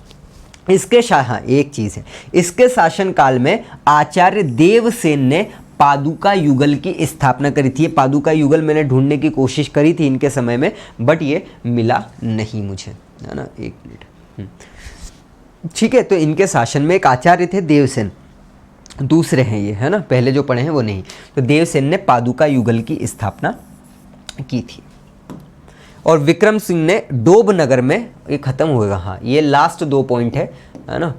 इसके हाँ एक चीज़ है, इसके शासनकाल में आचार्य देवसेन ने पादुका युगल की स्थापना करी थी। ये पादुका युगल मैंने ढूंढने की कोशिश करी थी इनके समय में, बट ये मिला नहीं मुझे, है ना। एक मिनट, ठीक है। तो इनके शासन में एक आचार्य थे देवसेन, दूसरे हैं ये, है ना, पहले जो पढ़े हैं वो नहीं। तो देवसेन ने पादुका युगल की स्थापना की थी। और विक्रम सिंह ने डोभनगर में, ये खत्म होगा, हाँ ये लास्ट 2 पॉइंट है ना।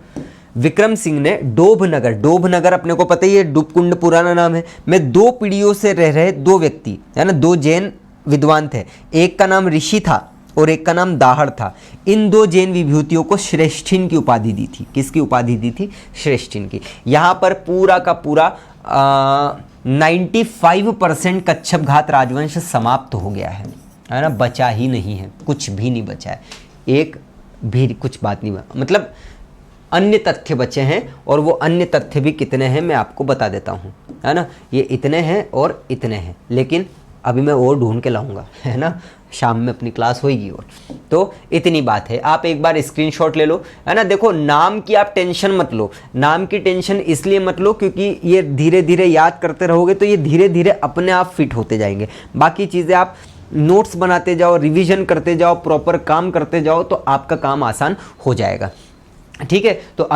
विक्रम सिंह ने डोभनगर अपने को पता ही है, दूपकुंड पुराना नाम है, में 2 पीढ़ियों से रह रहे 2 व्यक्ति, है ना, 2 जैन विद्वान थे। एक का नाम ऋषि था और एक का नाम दाहड़ था। इन 2 जैन विभूतियों को श्रेष्ठिन की उपाधि दी थी। किसकी उपाधि दी थी? श्रेष्ठिन की। यहाँ पर पूरा का पूरा 95% कच्छप घात राजवंश समाप्त हो गया है ना, बचा ही नहीं है, कुछ भी नहीं बचा है, एक भी कुछ बात नहीं, मतलब अन्य तथ्य बचे हैं। और वो अन्य तथ्य भी कितने हैं मैं आपको बता देता हूँ, है ना। ये इतने हैं और इतने हैं, लेकिन अभी मैं और ढूंढ के लाऊंगा, है ना, शाम में अपनी क्लास होगी। और तो इतनी बात है, आप एक बार स्क्रीनशॉट ले लो, है ना। देखो नाम की आप टेंशन मत लो, नाम की टेंशन इसलिए मत लो क्योंकि ये धीरे धीरे याद करते रहोगे तो ये धीरे धीरे अपने आप फिट होते जाएंगे। बाकी चीज़ें आप नोट्स बनाते जाओ, रिवीजन करते जाओ, प्रॉपर काम करते जाओ, तो आपका काम आसान हो जाएगा, ठीक है। तो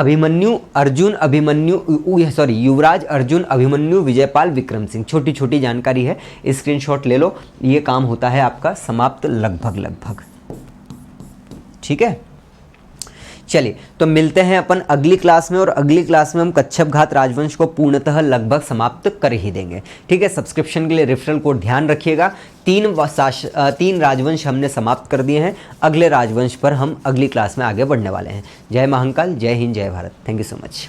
युवराज, अर्जुन, अभिमन्यु, विजयपाल, विक्रम सिंह, छोटी छोटी जानकारी है, स्क्रीनशॉट ले लो। ये काम होता है आपका समाप्त लगभग, ठीक है। चलिए तो मिलते हैं अपन अगली क्लास में, और अगली क्लास में हम कच्छप घात राजवंश को पूर्णतः लगभग समाप्त कर ही देंगे, ठीक है। सब्सक्रिप्शन के लिए रेफरल कोड ध्यान रखिएगा। 3 राजवंश हमने समाप्त कर दिए हैं, अगले राजवंश पर हम अगली क्लास में आगे बढ़ने वाले हैं। जय महाकाल, जय हिंद, जय Bharat. Thank you so much.